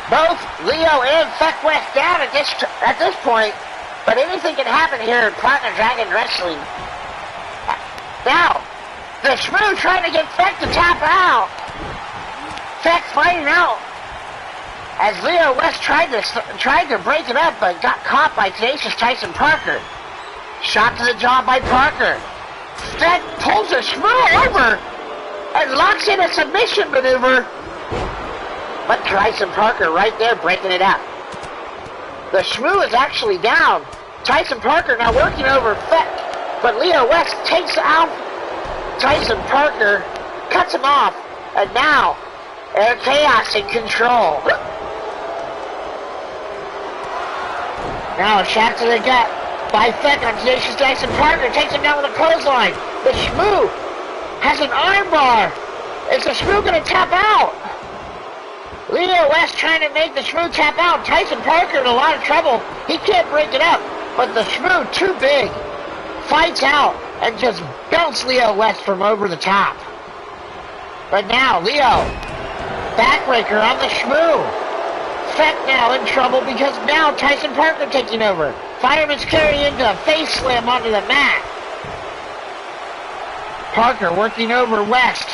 [SPEAKER 1] Both Leo and Feck West down at this point, but anything can happen here in Partner Dragon Wrestling. Now, the Shmoo trying to get Feck to tap out. Feck fighting out. As Leo West tried to break it up, but got caught by Tenacious Tyson Parker. Shot to the jaw by Parker. Feck pulls the Shmoo over and locks in a submission maneuver. But Tyson Parker right there breaking it up. The Shmoo is actually down. Tyson Parker now working over Feck, but Leo West takes out Tyson Parker, cuts him off, and now Air Chaos in control. Now a shot to the gut by Feck on Tenacious Tyson Parker, takes him down with a clothesline. The Shmoo has an armbar. Is the Shmoo going to tap out? Leo West trying to make the Shmoo tap out. Tyson Parker in a lot of trouble. He can't break it up, but the Shmoo, too big, fights out and just belts Leo West from over the top. But now, Leo, backbreaker on the Shmoo. Feck now in trouble because now Tyson Parker taking over. Fireman's carry into a face slam onto the mat. Parker working over West.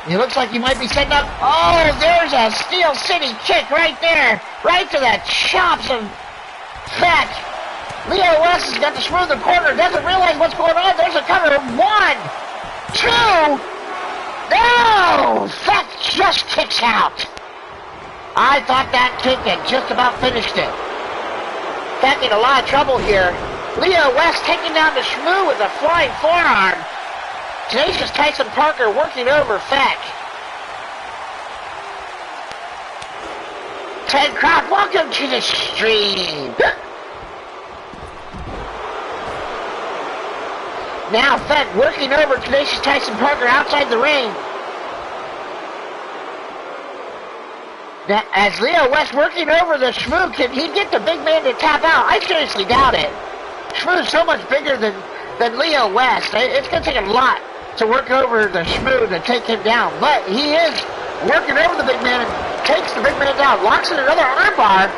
[SPEAKER 1] He looks like he might be setting up. Oh, there's a Steel City kick right there. Right to the chops of Feck. Leo West has got the Shmoo in the corner. Doesn't realize what's going on. There's a cover. 1, 2. No! Feck just kicks out. I thought that kick had just about finished it. Feck in a lot of trouble here. Leo West taking down the Shmoo with a flying forearm. Tenacious Tyson Parker working over Feck. Ted Kropp, welcome to the stream. Now Feck working over Tenacious Tyson Parker outside the ring. Now, as Leo West working over the Shmoo, can he get the big man to tap out? I seriously doubt it. Shmoo's so much bigger than Leo West. It's going to take a lot to work over the Shmoo to take him down. But he is working over the big man and takes the big man down. Locks in another armbar.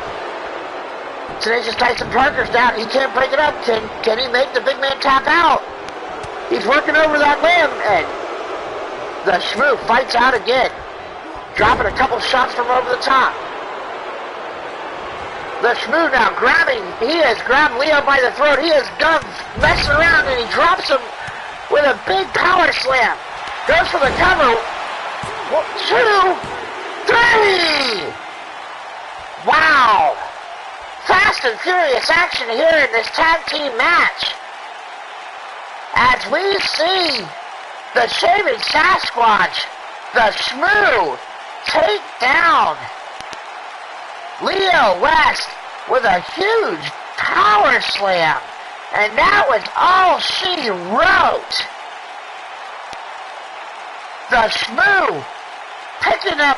[SPEAKER 1] Tenacious Tyson Parker's down. He can't break it up. Can he make the big man tap out? He's working over that limb, and the Shmoo fights out again. Dropping a couple shots from over the top. The Shmoo now grabbing. He has grabbed Leo by the throat. He has done messing around, and he drops him with a big power slam. Goes for the cover. 1, 2, 3. Wow. Fast and furious action here in this tag team match. As we see the Shaman Sasquatch, the Shmoo, take down Leo West with a huge power slam. And that was all she wrote. The Shmoo picking up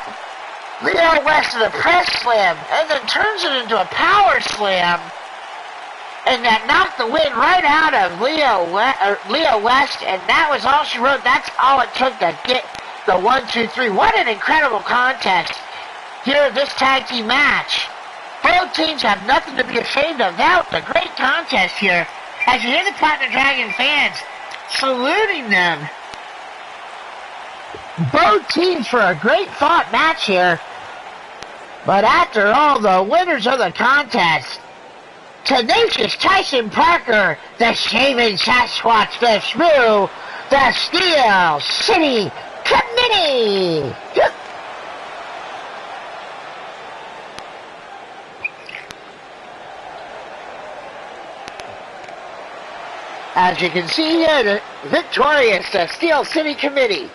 [SPEAKER 1] Leo West with a press slam and then turns it into a power slam. and that knocked the wind right out of Leo West, and that was all she wrote. That's all it took to get the 1, 2, 3. What an incredible contest here in this tag team match. Both teams have nothing to be ashamed of. That was a great contest here. As you hear the Platinum Dragon fans saluting them. Both teams for a great fought match here. But after all, the winners of the contest, Tenacious Tyson Parker, the Shaven Sasquatch, the Shmoo, the Steel City Committee. As you can see here, the victorious Steel City Committee.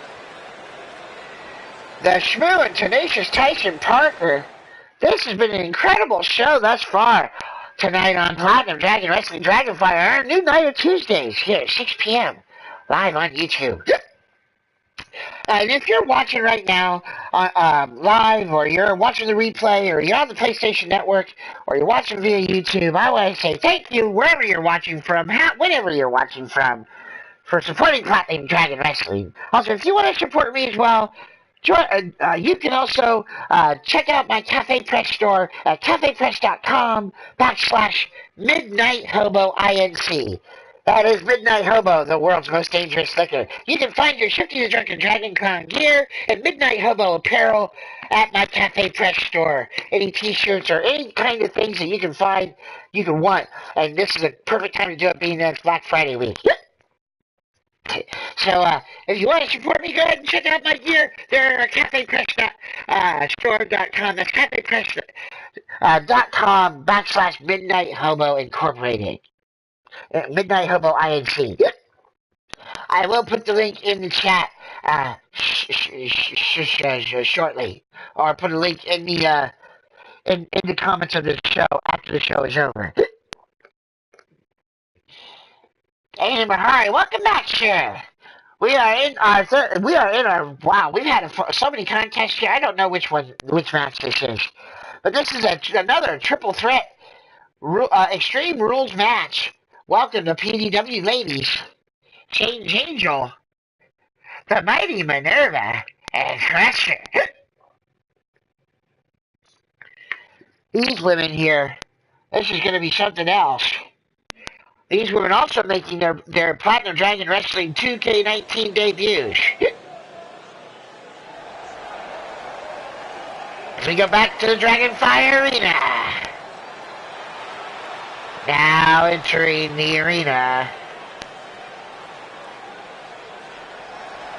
[SPEAKER 1] The Shmoo and Tenacious Tyson Parker. This has been an incredible show thus far tonight on Platinum Dragon Wrestling Dragonfire, our new night of Tuesdays here at 6 p.m. live on YouTube. And if you're watching right now live, or you're watching the replay, or you're on the PlayStation Network, or you're watching via YouTube, I want to say thank you wherever you're watching from, whenever you're watching from, for supporting Platinum Dragon Wrestling. Also, if you want to support me as well, you can also check out my Cafe Press store at cafepress.com/MidnightHoboInc. That is Midnight Hobo, the world's most dangerous liquor. You can find your Shifty the Drunken Dragon Con gear and Midnight Hobo apparel at my Cafe Press store. Any t-shirts or any kind of things that you can find, you can want. And this is a perfect time to do it, being that it's Black Friday week. So, if you want to support me, go ahead and check out my gear. They're at cafepress.store.com. That's cafepress.com/Midnight Hobo Incorporated. Midnight Hobo Inc. I will put the link in the chat shortly, or put a link in the comments of the show after the show is over. Hey, Mahari, welcome back, sir. We are in our wow. We've had so many contests here. I don't know which match this is, but this is another triple threat Extreme Rules match. Welcome to PDW, ladies. Change Angel, the Mighty Minerva, and Crusher. These women here, this is going to be something else. These women also making their Platinum Dragon Wrestling 2K19 debuts. As we go back to the Dragonfire Arena. Now entering the arena.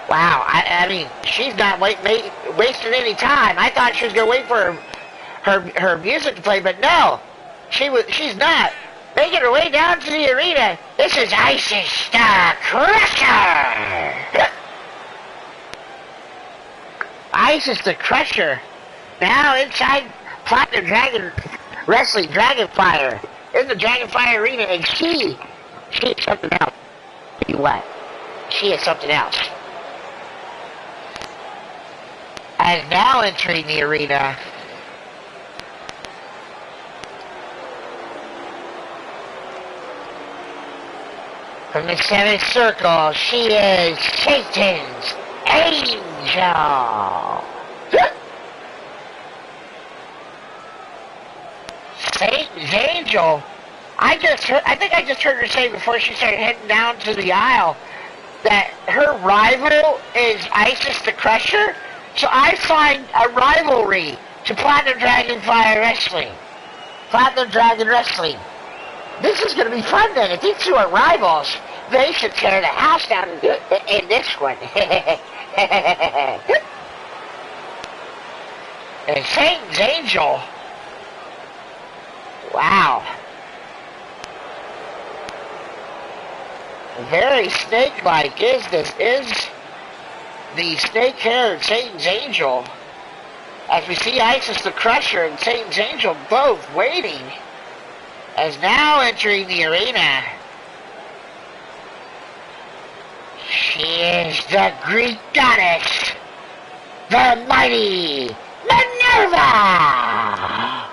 [SPEAKER 1] Wow, I mean, she's not wasting any time. I thought she was going to wait for her music to play, but no, she's not. Making her way down to the arena, this is Isis the Crusher! Isis the Crusher, now inside Platinum Dragon Wrestling Dragonfire, in the Dragonfire Arena, and she is something else. What? She is something else. As now entering the arena, from the seventh circle, she is Satan's Angel. Satan's Angel? I think I just heard her say before she started heading down to the aisle that her rival is Isis the Crusher. So I find a rivalry to Platinum Dragonfire Wrestling. Platinum Dragon Wrestling. This is going to be fun then. If these two are rivals, they should tear the house down in this one. And Satan's Angel. Wow. Very snake-like is the snake-haired Satan's Angel. As we see Isis the Crusher and Satan's Angel both waiting. As now entering the arena, she is the Greek goddess, the mighty Minerva!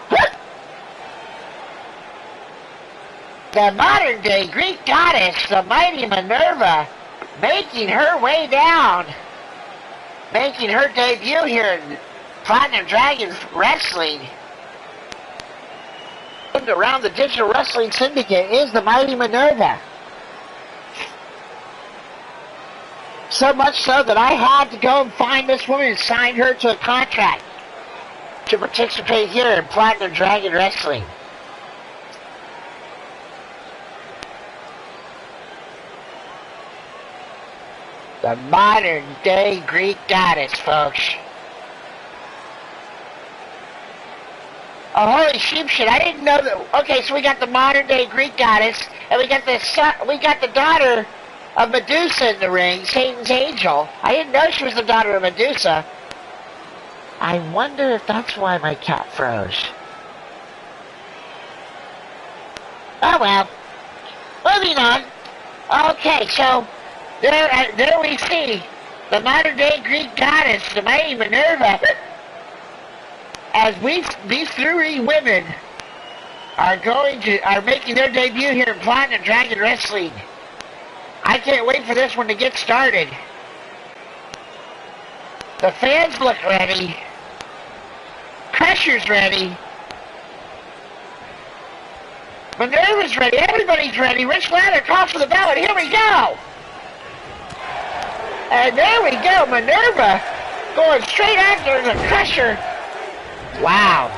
[SPEAKER 1] The modern day Greek goddess, the mighty Minerva, making her way down. Making her debut here in Platinum Dragon Wrestling. Around the Digital Wrestling Syndicate is the mighty Minerva. So much so that I had to go and find this woman and sign her to a contract to participate here in Platinum Dragon Wrestling. The modern day Greek goddess, folks. Oh, holy sheep shit, I didn't know that. Okay, so we got the modern day Greek goddess, and we got the daughter of Medusa in the ring, Satan's angel. I didn't know she was the daughter of Medusa. I wonder if that's why my cat froze. Oh well. Moving on. Okay, so there we see the modern day Greek goddess, the mighty Minerva. As these three women are making their debut here in Platinum Dragon Wrestling. I can't wait for this one to get started. The fans look ready. Crusher's ready. Minerva's ready. Everybody's ready. Rich Ladder calls for the ballot. Here we go. And there we go. Minerva going straight after the Crusher. Wow.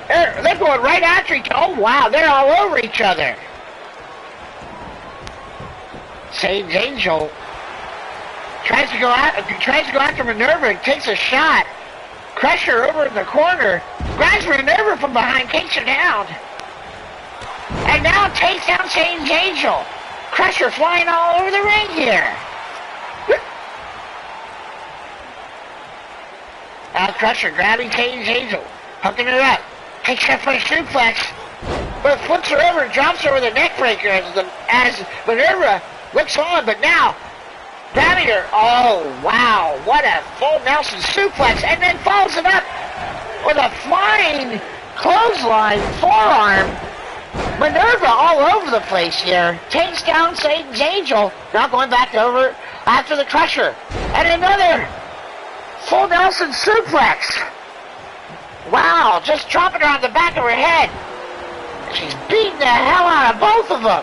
[SPEAKER 1] They're going right after each other. Oh, wow. They're all over each other. Satan's Angel tries to go after Minerva and takes a shot. Crusher over in the corner. Grabs Minerva from behind, takes her down. And now takes down Satan's Angel. Crusher flying all over the ring here. Now Crusher grabbing Satan's Angel, hooking her up, takes her for a suplex, but flips her over and drops her with a neck breaker as Minerva looks on, but now grabbing her. Oh wow, what a full Nelson suplex, and then follows it up with a flying clothesline forearm. Minerva all over the place here, takes down Satan's Angel, now going back over after the Crusher, and another full Nelson suplex. Wow, just dropping her on the back of her head. She's beating the hell out of both of them.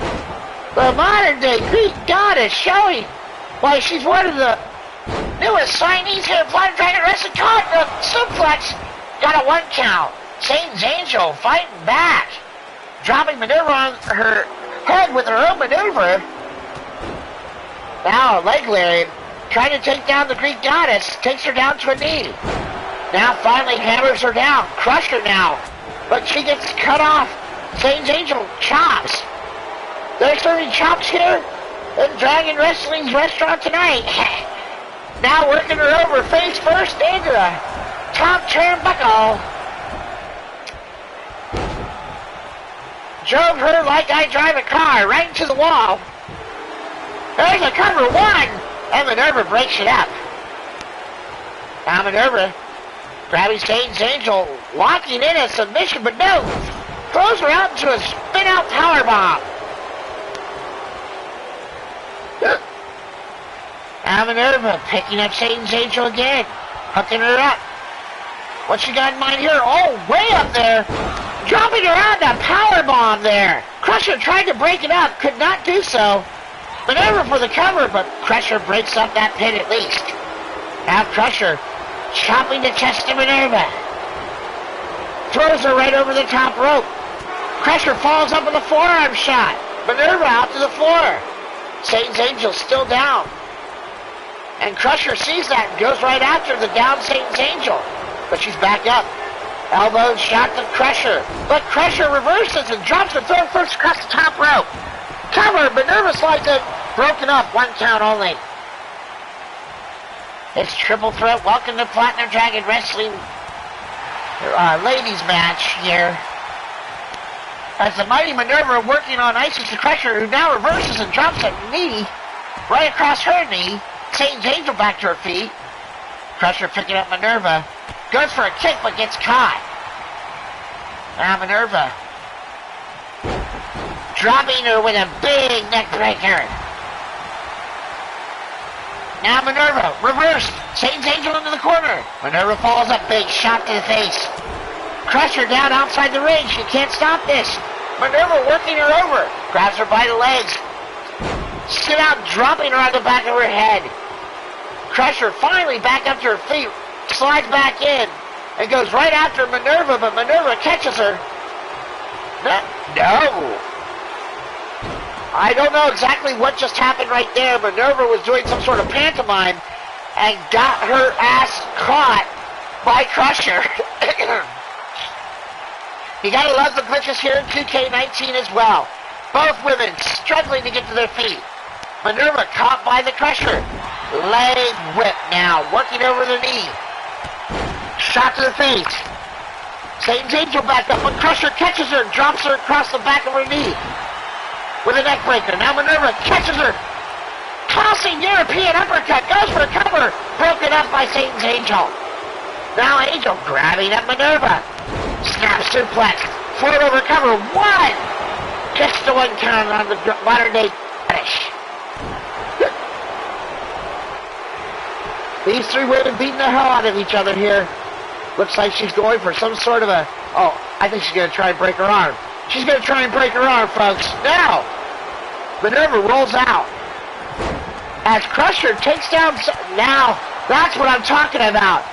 [SPEAKER 1] The modern day Greek goddess showing why she's one of the newest signees here at Platinum Dragon Wrestling. Caught the suplex. Got a 1 count. Satan's Angel fighting back. Dropping Minerva on her head with her own maneuver. Now a leg lariat. Trying to take down the Greek goddess, takes her down to a knee. Now finally hammers her down, crushed her now. But she gets cut off. Satan's Angel chops. They're serving chops here at Dragon Wrestling's restaurant tonight. Now working her over face first into the top turnbuckle. Drove her like I drive a car, right into the wall. There's a cover 1. And Minerva breaks it up. Now Minerva grabbing Satan's Angel, locking in a submission, but no, throws her out into a spin-out powerbomb. Now Minerva picking up Satan's Angel again, hooking her up. What's she got in mind here? Oh, way up there, dropping her out in a powerbomb there. Crusher tried to break it up, could not do so. Minerva for the cover, but Crusher breaks up that pin at least. Now Crusher chopping the chest of Minerva. Throws her right over the top rope. Crusher falls up with a forearm shot. Minerva out to the floor. Satan's Angel still down. And Crusher sees that and goes right after the down Satan's Angel. But she's back up. Elbow shot to Crusher. But Crusher reverses and drops the third first across the top rope. Cover, Minerva slides it. Broken up, 1 count only. It's triple threat. Welcome to Platinum Dragon Wrestling ladies match here. As the mighty Minerva working on Isis the Crusher, who now reverses and drops a knee right across her knee. Satan's Angel back to her feet. Crusher picking up Minerva. Goes for a kick but gets caught. Now Minerva dropping her with a big neck breaker. Now Minerva, reversed. Satan's Angel into the corner. Minerva follows up, big shot to the face. Crusher down outside the ring. She can't stop this. Minerva working her over. Grabs her by the legs. Sit out, dropping her on the back of her head. Crusher finally back up to her feet. Slides back in. And goes right after Minerva, but Minerva catches her. No. I don't know exactly what just happened right there. Minerva was doing some sort of pantomime and got her ass caught by Crusher. You gotta love the glitches here in 2K19 as well. Both women struggling to get to their feet. Minerva caught by the Crusher. Leg whip now, working over the knee. Shot to the face. Satan's Angel back up, but Crusher catches her and drops her across the back of her knee. With a neck breaker. Now Minerva catches her. Tossing European uppercut. Goes for a cover. Broken up by Satan's Angel. Now Angel grabbing at Minerva. Snap suplex. Float over cover. One. Just the one count on the modern day finish. These three women beating the hell out of each other here. Looks like she's going for some sort of a... Oh, I think she's going to try and break her arm. She's going to try and break her arm, folks. Now, Minerva rolls out. As Crusher takes down... Now, that's what I'm talking about.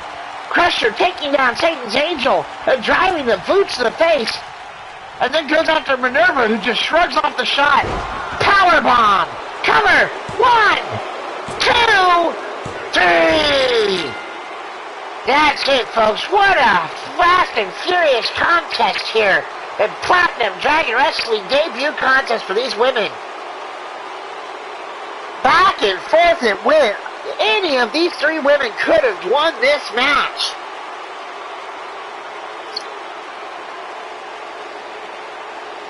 [SPEAKER 1] Crusher taking down Satan's Angel and driving the boots to the face. And then goes after Minerva, who just shrugs off the shot. Powerbomb. Cover. 1, 2, 3. That's it, folks. What a fast and furious contest here. The Platinum Dragon Wrestling debut contest for these women. Back and forth it went. Any of these three women could have won this match.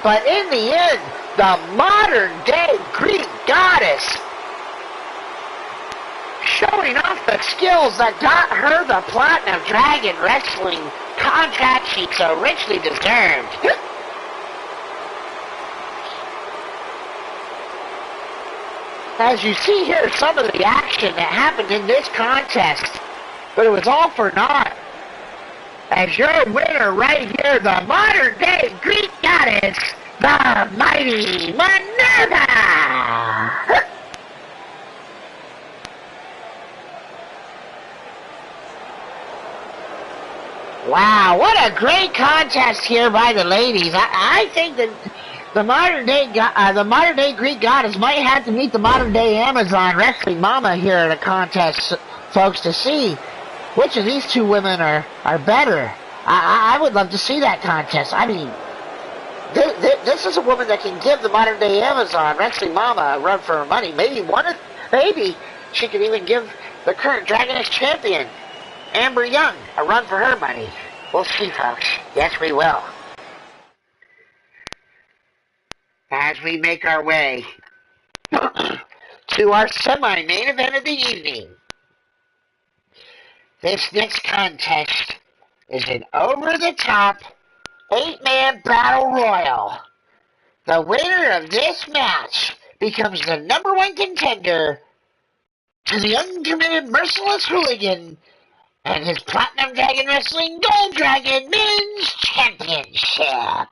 [SPEAKER 1] But in the end, the modern day Greek goddess showing off the skills that got her the Platinum Dragon Wrestling contract she so richly deserved. As you see here, some of the action that happened in this contest, but it was all for naught. As your winner right here, the modern day Greek goddess, the mighty Minerva! Wow, what a great contest here by the ladies. I think that the modern day Greek goddess might have to meet the modern day Amazon Wrestling Mama here at a contest, folks, to see which of these two women are better. I would love to see that contest. I mean, this is a woman that can give the modern day Amazon Wrestling Mama a run for her money. Maybe she could even give the current Dragoness champion, Amber Young, a run for her money. We'll see, folks. Yes, we will. As we make our way to our semi-main event of the evening. This next contest is an over-the-top 8-man battle royal. The winner of this match becomes the #1 contender to the uncommitted Merciless Hooligan and his Platinum Dragon Wrestling Gold Dragon Men's Championship.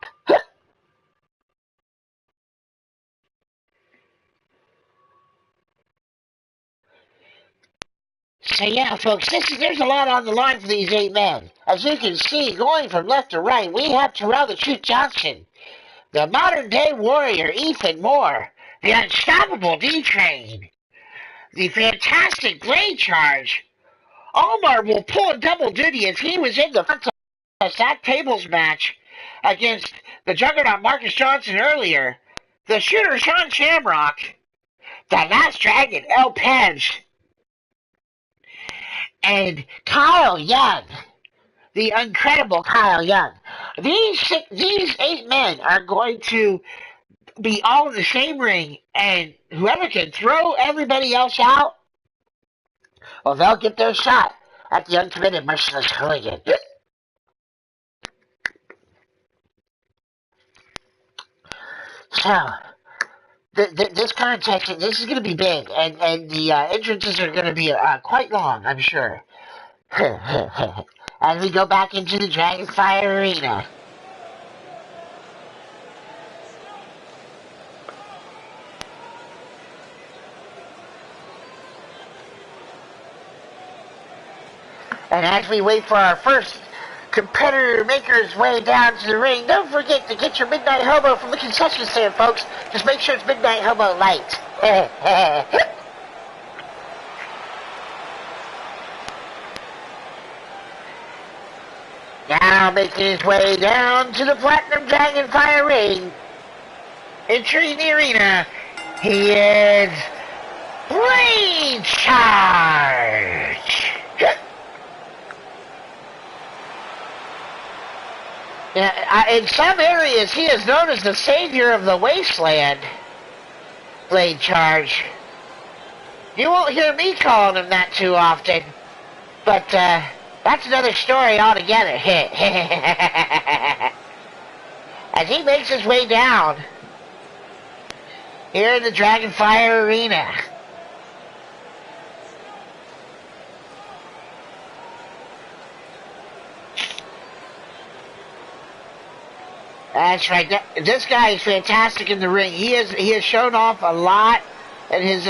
[SPEAKER 1] So yeah, folks, there's a lot on the line for these 8 men. As you can see, going from left to right, we have Terrell the Truth Johnson, the modern day warrior Ethan Moore, the unstoppable D-Train, the fantastic Blade Charge. Omar will pull a double duty as he was in the that tables match against the Juggernaut Marcus Johnson earlier, the Shooter Sean Shamrock, the Last Dragon El Penge, and Kyle Young, the incredible Kyle Young. These 8 men are going to be all in the same ring, and whoever can throw everybody else out, well, they'll get their shot at the uncommitted Merciless Hooligan. So, this contest, this is going to be big, and the entrances are going to be quite long, I'm sure. As we go back into the Dragonfire Arena. And as we wait for our first competitor maker's way down to the ring, don't forget to get your Midnight Hobo from the concession stand, folks. Just make sure it's Midnight Hobo light. Now making his way down to the Platinum Dragonfire ring. Entering the arena, he is Blade Charge. In some areas, he is known as the savior of the wasteland, Blade Charge. You won't hear me calling him that too often, but that's another story altogether. As he makes his way down here in the Dragonfire Arena. That's right. This guy is fantastic in the ring. He has shown off a lot in his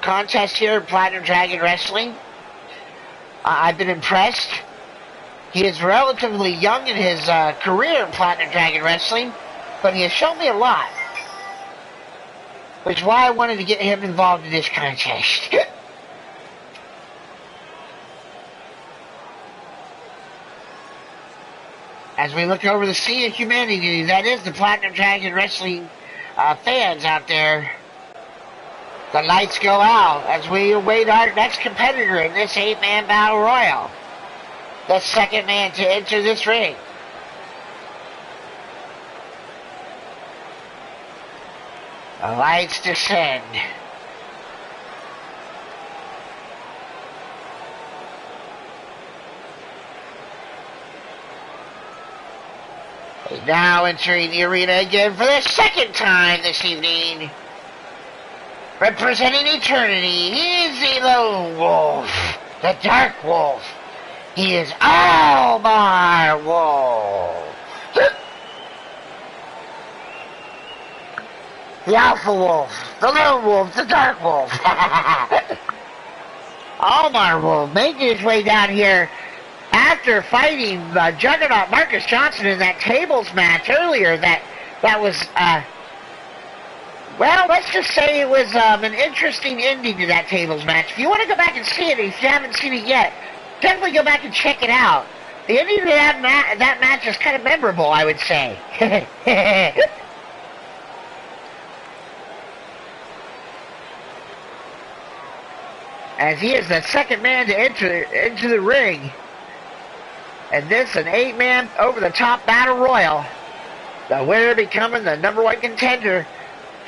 [SPEAKER 1] contest here in Platinum Dragon Wrestling. I've been impressed. He is relatively young in his career in Platinum Dragon Wrestling, but he has shown me a lot, which is why I wanted to get him involved in this contest. As we look over the sea of humanity, that is the Platinum Dragon Wrestling fans out there, the lights go out as we await our next competitor in this 8-man battle royal. The second man to enter this ring. The lights descend. He's now entering the arena again for the second time this evening. Representing eternity, he is the Lone Wolf, the Dark Wolf. He is Almar Wolf. The Alpha Wolf, the Lone Wolf, the Dark Wolf. Almar Wolf making his way down here after fighting Juggernaut Marcus Johnson in that tables match earlier. That was, well, let's just say it was an interesting ending to that tables match. If you want to go back and see it, if you haven't seen it yet, definitely go back and check it out. The ending to that match is kind of memorable, I would say. As he is the second man to enter into the ring. And this, an 8-man over-the-top battle royal. The winner becoming the #1 contender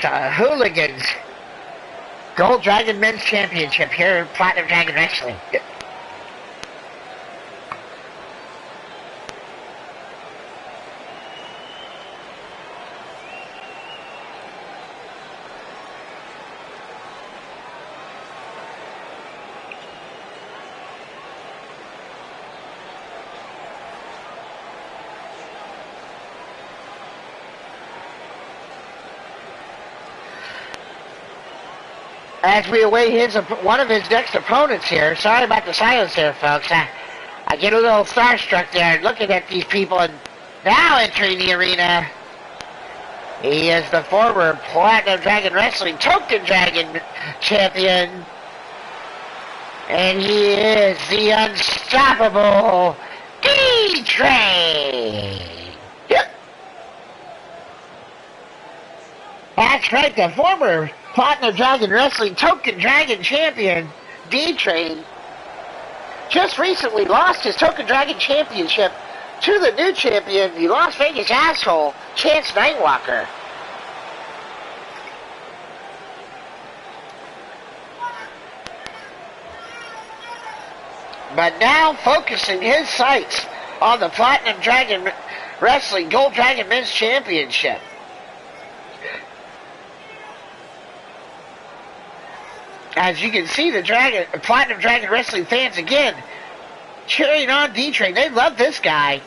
[SPEAKER 1] to Hooligans Gold Dragon Men's Championship here in Platinum Dragon Wrestling. As we await one of his next opponents here. Sorry about the silence there, folks. I get a little starstruck there looking at these people. And now entering the arena, he is the former Platinum Dragon Wrestling Token Dragon champion. And he is the unstoppable D-Train. Yep. That's right, the former Platinum Dragon Wrestling Token Dragon Champion, D-Train, just recently lost his Token Dragon Championship to the new champion, the Las Vegas asshole, Chance Nightwalker. But now focusing his sights on the Platinum Dragon Wrestling Gold Dragon Men's Championship.
[SPEAKER 2] As you can see, the Platinum Dragon Wrestling fans again cheering on D-Train. They love this guy.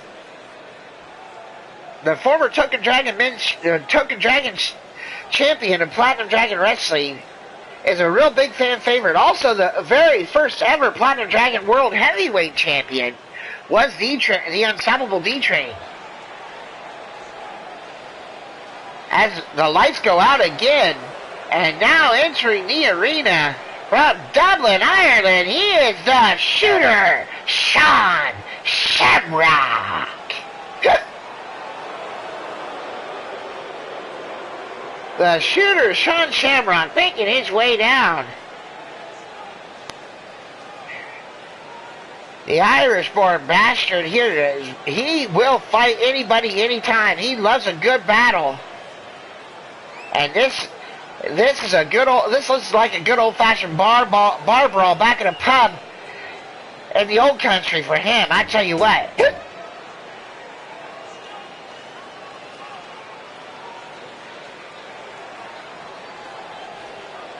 [SPEAKER 2] The former Token Dragon champion of Platinum Dragon Wrestling is a real big fan favorite. Also, the very first ever Platinum Dragon World Heavyweight Champion was the Unstoppable D-Train. As the lights go out again, and now entering the arena from Dublin, Ireland, he is the Shooter, Sean Shamrock. The Shooter, Sean Shamrock, making his way down. The Irish-born bastard here, he will fight anybody, anytime. He loves a good battle. And this is a good old, this looks like a good old-fashioned bar brawl back in a pub in the old country for him, I tell you what.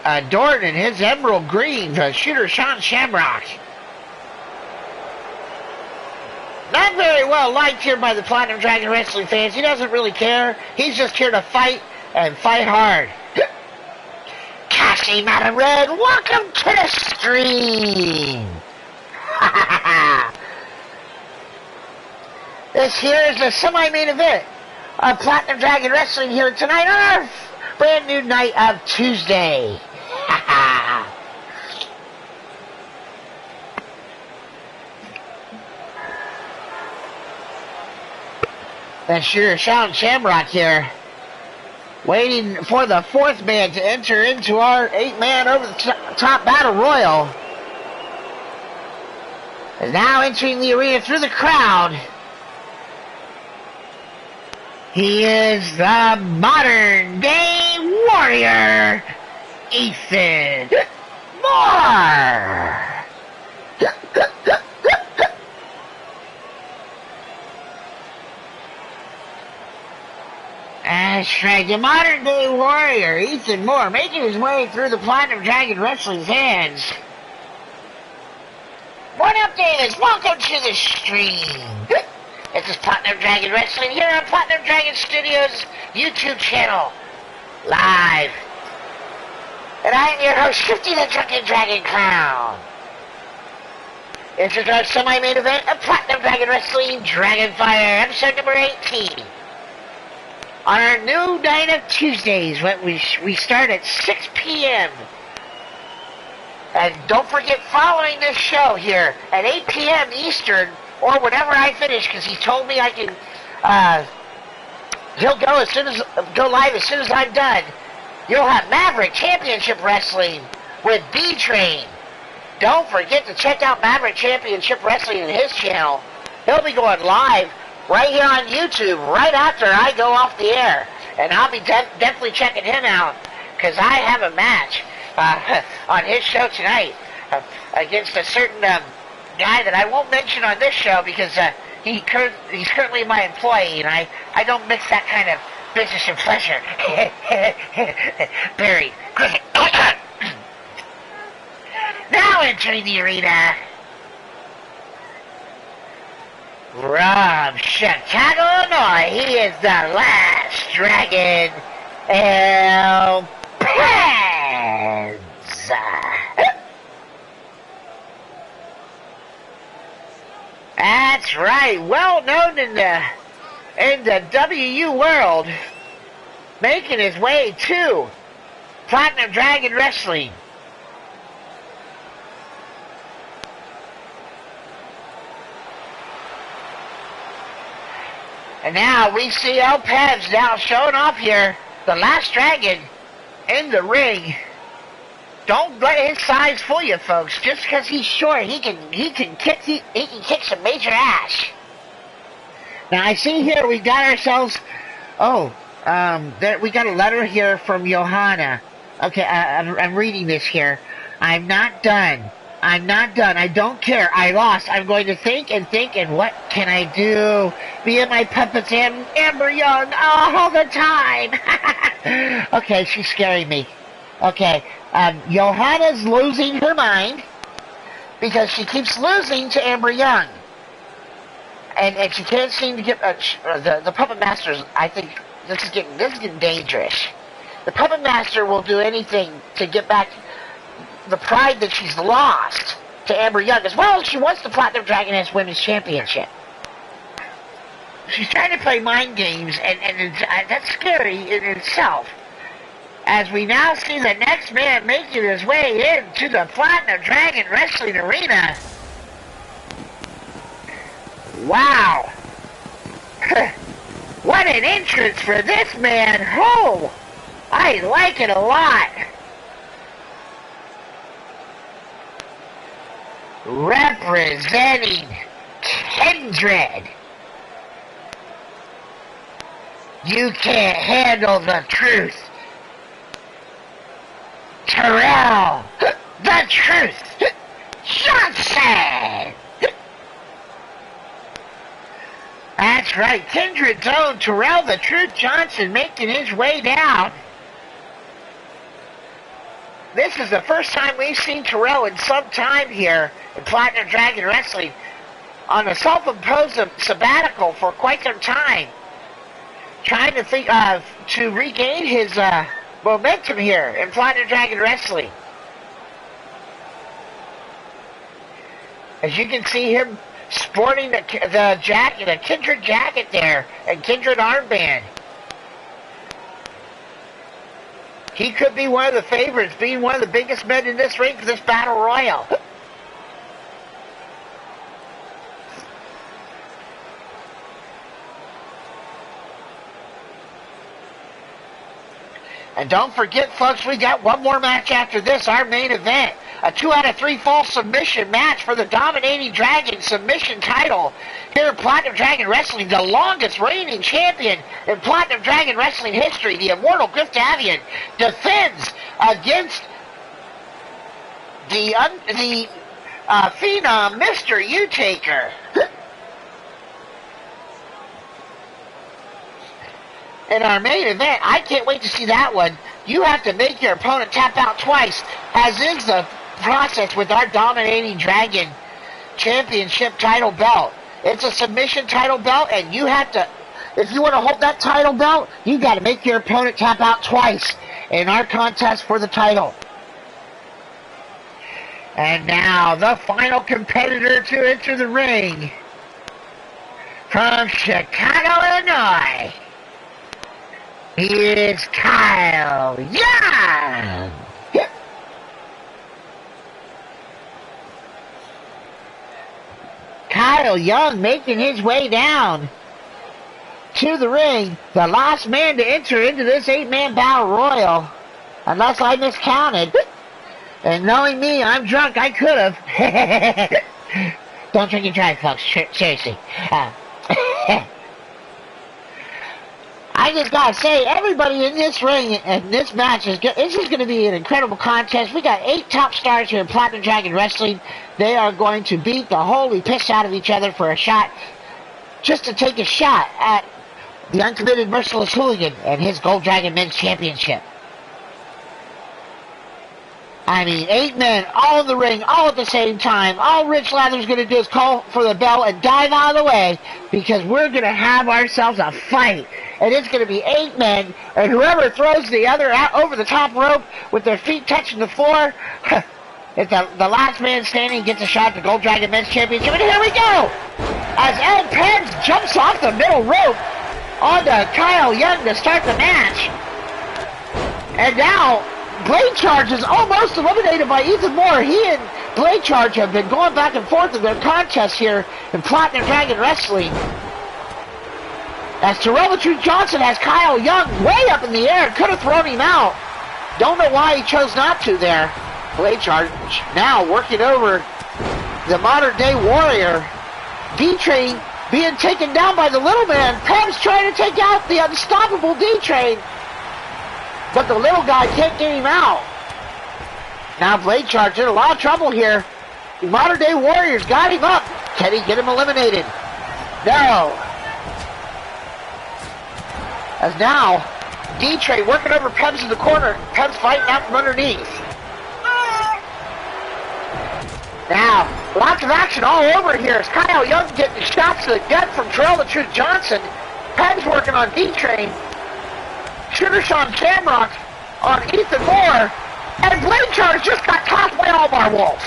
[SPEAKER 2] Adorned in his emerald green, the Shooter Sean Shamrock. Not very well liked here by the Platinum Dragon Wrestling fans. He doesn't really care. He's just here to fight and fight hard. Cassie Madam Red, welcome to the stream. This here is the semi-main event of Platinum Dragon Wrestling here tonight on our brand new night of Tuesday. That Shooter Sean Shamrock here, waiting for the fourth man to enter into our 8-man over the top battle royal. Is now entering the arena through the crowd. He is the modern day warrior, Ethan Moore. That's right, the modern day warrior, Ethan Moore, making his way through the Platinum Dragon Wrestling's hands. What up, Davis? Welcome to the stream. This is Platinum Dragon Wrestling here on Platinum Dragon Studios YouTube channel, live. And I am your host, Shifty the Drunken Dragon Clown. This is our semi-main event of Platinum Dragon Wrestling Dragonfire, episode number 18. On our new night of Tuesdays, when we start at 6 p.m. And don't forget, following this show here at 8 p.m. Eastern, or whenever I finish, because he told me I can, he'll go live as soon as I'm done. You'll have Maverick Championship Wrestling with D-Train. Don't forget to check out Maverick Championship Wrestling in his channel. He'll be going live right here on YouTube right after I go off the air. And I'll be definitely checking him out, because I have a match on his show tonight against a certain guy that I won't mention on this show, because he's currently my employee, and I don't mix that kind of business and pleasure. Barry Griffin. Now entering the arena, from Chicago, Illinois, he is the Last Dragon, El Pez. That's right, well known in the WU world, making his way to Platinum Dragon Wrestling. And now we see El Pez now showing off here, the Last Dragon in the ring. Don't let his size fool you, folks. Just because he's short, he can kick some major ass. Now I see here we got ourselves. We got a letter here from Johanna. Okay, I'm reading this here. I'm not done. I don't care. I lost. I'm going to think, and what can I do? Me and my puppets Amber Young all the time. Okay, she's scaring me.
[SPEAKER 1] Okay, Johanna's losing her mind because she keeps losing to Amber Young. And she can't seem to get... the Puppet Masters, I think, this is getting dangerous. The Puppet Master will do anything to get back the pride that she's lost to Amber Young, as well as she wants the Platinum Dragoness Women's Championship. She's trying to play mind games, and that's scary in itself. As we now see the next man making his way into the Platinum Dragon Wrestling Arena. Wow! What an entrance for this man! Oh! I like it a lot! Representing Kindred. You can't handle the truth. Terrell, the Truth Johnson! That's right, Kindred's own Terrell the Truth Johnson making his way down. This is the first time we've seen Terrell in some time here in Platinum Dragon Wrestling on a self-imposed sabbatical for quite some time. Trying to think to regain his momentum here in Platinum Dragon Wrestling. As you can see him sporting the jacket, the Kindred jacket there, and Kindred armband. He could be one of the favorites, being one of the biggest men in this ring for this Battle Royal. And don't forget, folks, we got one more match after this, our main event. A 2 out of 3 fall submission match for the Dominating Dragon submission title here in Platinum Dragon Wrestling. The longest reigning champion in Platinum Dragon Wrestling history, the Immortal Griff Davian, defends against the Phenom, Mr. U-Taker. In our main event, I can't wait to see that one. You have to make your opponent tap out twice, as is the process with our Dominating Dragon Championship title belt. It's a submission title belt, and you have to, if you want to hold that title belt, you got to make your opponent tap out twice in our contest for the title. And now, the final competitor to enter the ring from Chicago, Illinois. He is Kyle Young. Kyle Young making his way down to the ring. The last man to enter into this 8-man battle royal. Unless I miscounted. And knowing me, I'm drunk, I could have. Don't drink and drive, folks. Seriously. I just gotta say, everybody in this ring and this match this is going to be an incredible contest. We got 8 top stars here in Platinum Dragon Wrestling. They are going to beat the holy piss out of each other for a shot, just to take a shot at the Uncommitted Merciless Hooligan and his Gold Dragon Men's Championship. I mean, 8 men, all in the ring, all at the same time. All Rich Lather's going to do is call for the bell and dive out of the way, because we're going to have ourselves a fight. And it's going to be 8 men, and whoever throws the other out over the top rope with their feet touching the floor, if the last man standing gets a shot at the Gold Dragon Men's Championship. And here we go! As Ed Pence jumps off the middle rope onto Kyle Young to start the match. And now Blade Charge is almost eliminated by Ethan Moore. He and Blade Charge have been going back and forth in their contest here in Platinum Dragon Wrestling. As Terrell the Truth Johnson has Kyle Young way up in the air. Could have thrown him out. Don't know why he chose not to there. Blade Charge now working over the modern day warrior. D-Train being taken down by the little man. Peb's trying to take out the unstoppable D-Train. But the little guy can't get him out. Now Blade Charge in a lot of trouble here. The modern day warriors got him up. Can he get him eliminated? No. As now,
[SPEAKER 2] D-Train working over Pebs in the corner. Pebs fighting out from underneath. Now, lots of action all over here as Kyle Young getting shots to the gut from Terrell the Truth Johnson. Pebs working on D-Train. Shooter Sean Shamrock on Ethan Moore. And Blade Charge just got tossed by Almar Wolf.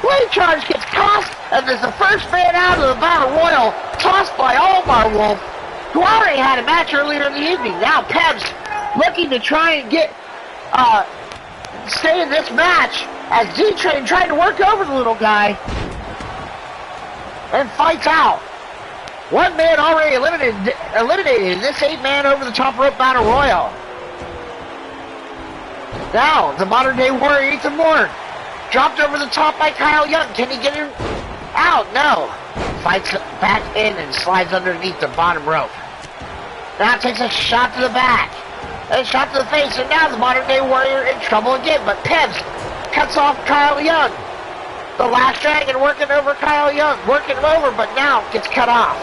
[SPEAKER 2] Blade Charge gets tossed, and there's the first man out of the Battle Royal, tossed by Almar Wolf, who already had a match earlier in the evening. Now Pebs looking to try and stay in this match as D-Train tried to work over the little guy and fights out. One man already eliminated in this 8-man over the top rope Battle Royal. Now, the modern day warrior Ethan Moore dropped over the top by Kyle Young. Can he get him out? No. Fights back in and slides underneath the bottom rope. Now takes a shot to the back. A shot to the face, and now the modern day warrior in trouble again. But Pebs cuts off Kyle Young. The last dragon working over Kyle Young. Working him over, but now gets cut off.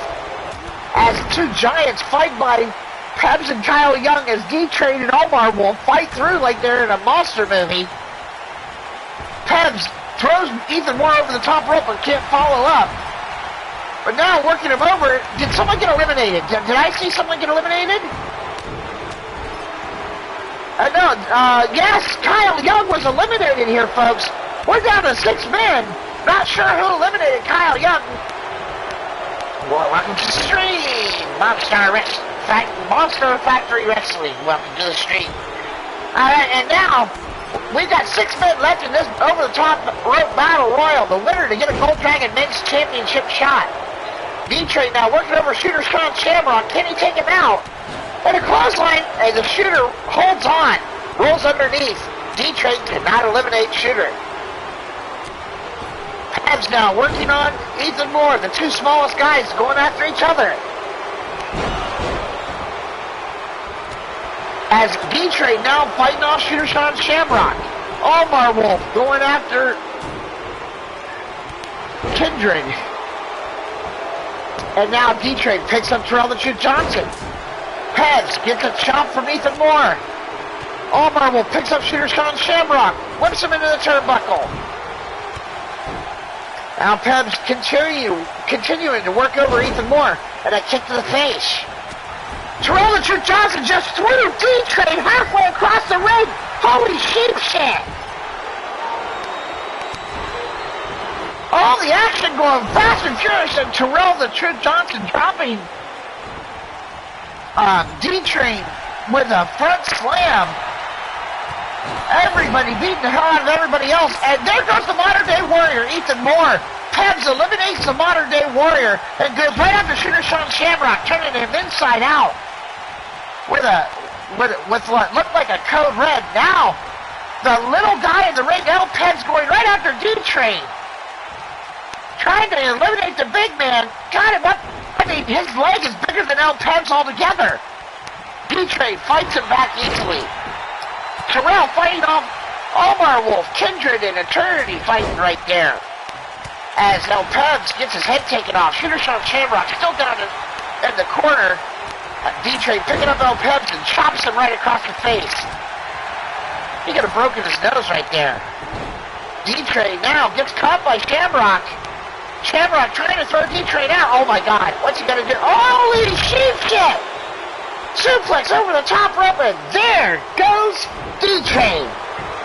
[SPEAKER 2] As two giants fight by Pebs and Kyle Young as D-Train and Omar will fight through like they're in a monster movie. Pebs throws Ethan Moore over the top rope and can't follow up. But now working him over, did someone get eliminated? Did I see someone get eliminated? No, yes, Kyle Young was eliminated here, folks. We're down to 6 men. Not sure who eliminated Kyle Young. Well, welcome to the stream. Monster Factory Wrestling. Welcome to the stream. Alright, and now we've got 6 men left in this over-the-top rope battle royal. The winner to get a Gold Dragon Men's Championship shot. D-Train now working over Shooter Sean Shamrock. Can he take him out? And a clothesline, and the Shooter holds on. Rolls underneath. D-Train cannot eliminate Shooter. Pebs now working on Ethan Moore, the 2 smallest guys going after each other. As D-Train now fighting off Shooter Sean Shamrock. Omar Wolf going after Kindred. And now D-Train picks up Terrell the Truth Johnson. Pebs gets a chop from Ethan Moore. Omar Wolf picks up Shooter Sean Shamrock. Whips him into the turnbuckle. Now Pebs continuing to work over Ethan Moore. And a kick to the face. Terrell the Truth Johnson just threw D-Train halfway across the ring. Holy sheep shit. All the action going fast and furious, and Terrell the Truth Johnson dropping D-Train with a front slam. Everybody beating the hell out of everybody else. And there goes the modern day warrior, Ethan Moore. Pebs eliminates the modern day warrior and goes right after Shooter Sean Shamrock, turning him inside out with what looked like a code red. Now, the little guy in the ring, El Pebs, going right after D-Train. Trying to eliminate the big man. Got him up. I mean, his leg is bigger than El Pebs altogether. D-Train fights him back easily. Terrell fighting off Omar Wolf, Kindred, and Eternity fighting right there. As El Pebs gets his head taken off. Shooter Sean Shamrock still down in the corner. D-Train picking up El Pebs and chops him right across the face. He could have broken his nose right there. D-Train now gets caught by Shamrock. Shamrock trying to throw D-Train out. Oh my God, what's he gonna do? Holy sheep shit! Suplex over the top rope, and there goes D-Train.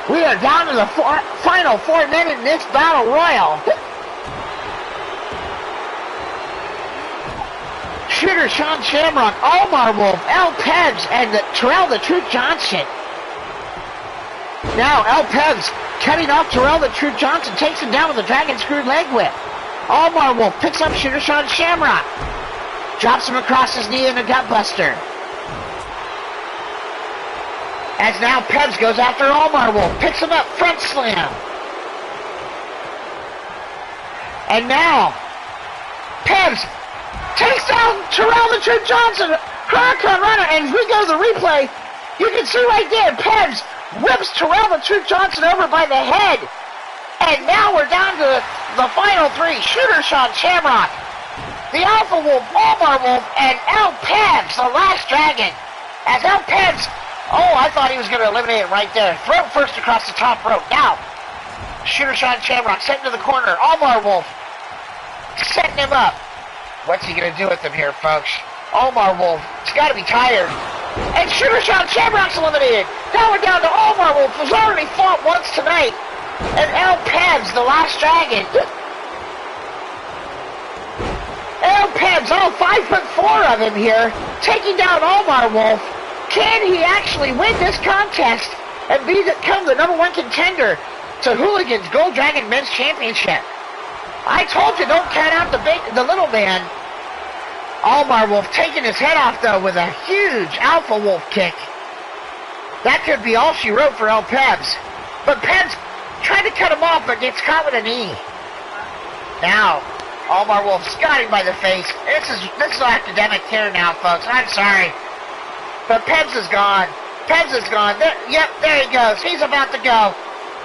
[SPEAKER 2] We are down to the final 4 men in this battle royal. Shooter Sean Shamrock, Omar Wolf, El Pebs, and Terrell the Truth Johnson. Now El Pebs cutting off Terrell the Truth Johnson, takes him down with a dragon screw leg whip. Omar Wolf picks up Shooter Sean Shamrock, drops him across his knee in a gutbuster. As now Pebs goes after Omar Wolf, picks him up, front slam. And now Pebs takes down Terrell the Truth Johnson, Hurricane Runner, and as we go to the replay, you can see right there, Pebs whips Terrell the Truth Johnson over by the head. And now we're down to the final 3. Shooter Sean Shamrock, the Alpha Wolf, Omar Wolf, and El Pebs, the last dragon. As El Pebs, oh, I thought he was going to eliminate him right there. Throw first across the top rope. Now, Shooter Sean Shamrock setting to the corner. Omar Wolf setting him up. What's he going to do with him here, folks? Omar Wolf, he's got to be tired. And Shooter Sean Shamrock's eliminated. Now we're down to Omar Wolf, who's already fought once tonight. And El Pebs, the last dragon. El Pebs, all 5'4" of him here, taking down Omar Wolf. Can he actually win this contest and become the #1 contender to Hooligan's Gold Dragon Men's Championship? I told you, don't count out the little man. Omar Wolf taking his head off, though, with a huge Alpha Wolf kick. That could be all she wrote for El Pebs. But Pebs tried to cut him off, but gets caught with a knee. Now, Omar Wolf's got him by the face. This is academic here now, folks. I'm sorry. But Pebs is gone. Pebs is gone. There he goes. He's about to go.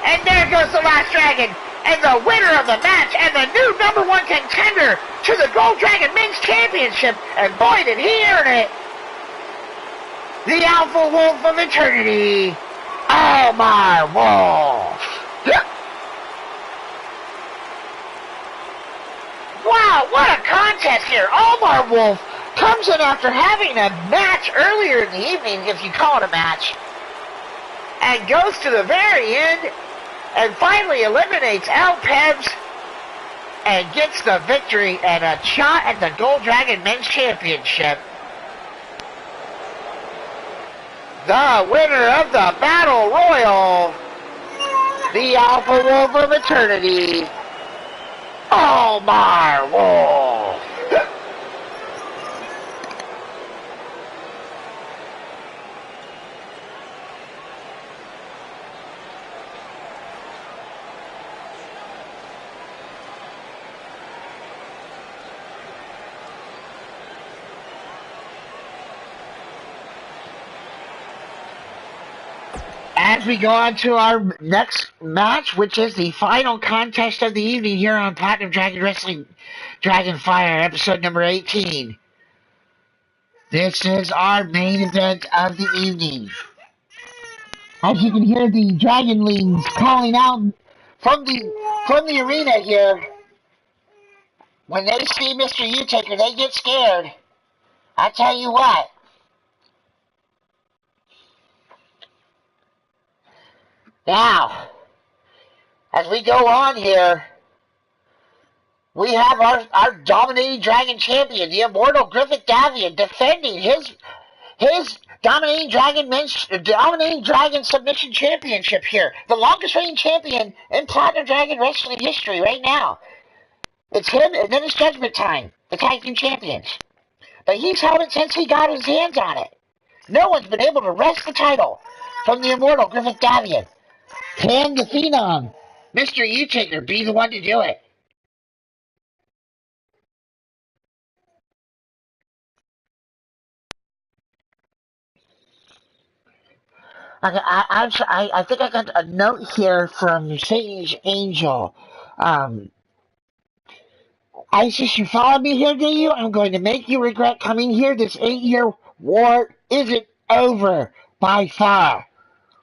[SPEAKER 2] And there goes the last dragon. And the winner of the match and the new #1 contender to the Gold Dragon Men's Championship. And boy, did he earn it. The Alpha Wolf of Eternity, Omar Wolf. Wow, what a contest here. Omar Wolf comes in after having a match earlier in the evening, if you call it a match, and goes to the very end and finally eliminates El Pebs and gets the victory and a shot at the Gold Dragon Men's Championship. The winner of the Battle Royal, the Alpha Wolf of Eternity, Omar Wolf. As we go on to our next match, which is the final contest of the evening here on Platinum Dragon Wrestling Dragonfire, episode number 18. This is our main event of the evening. As you can hear the Dragonlings calling out from the arena here. When they see Mr. U-Taker, they get scared. I tell you what. Now, as we go on here, we have our dominating dragon champion, the immortal Griffith Davian, defending his dominating dragon submission championship here. The longest reigning champion in Platinum Dragon Wrestling history right now. It's him, and then it's Judgment Time, the tag team champions. But he's held it since he got his hands on it. No one's been able to wrest the title from the immortal Griffith Davian. Can the Phenom, Mr. U-Taker, be the one to do it? I think I got a note here from Satan's Angel. Isis, you follow me here, do you? I'm going to make you regret coming here. This 8-year war isn't over by far.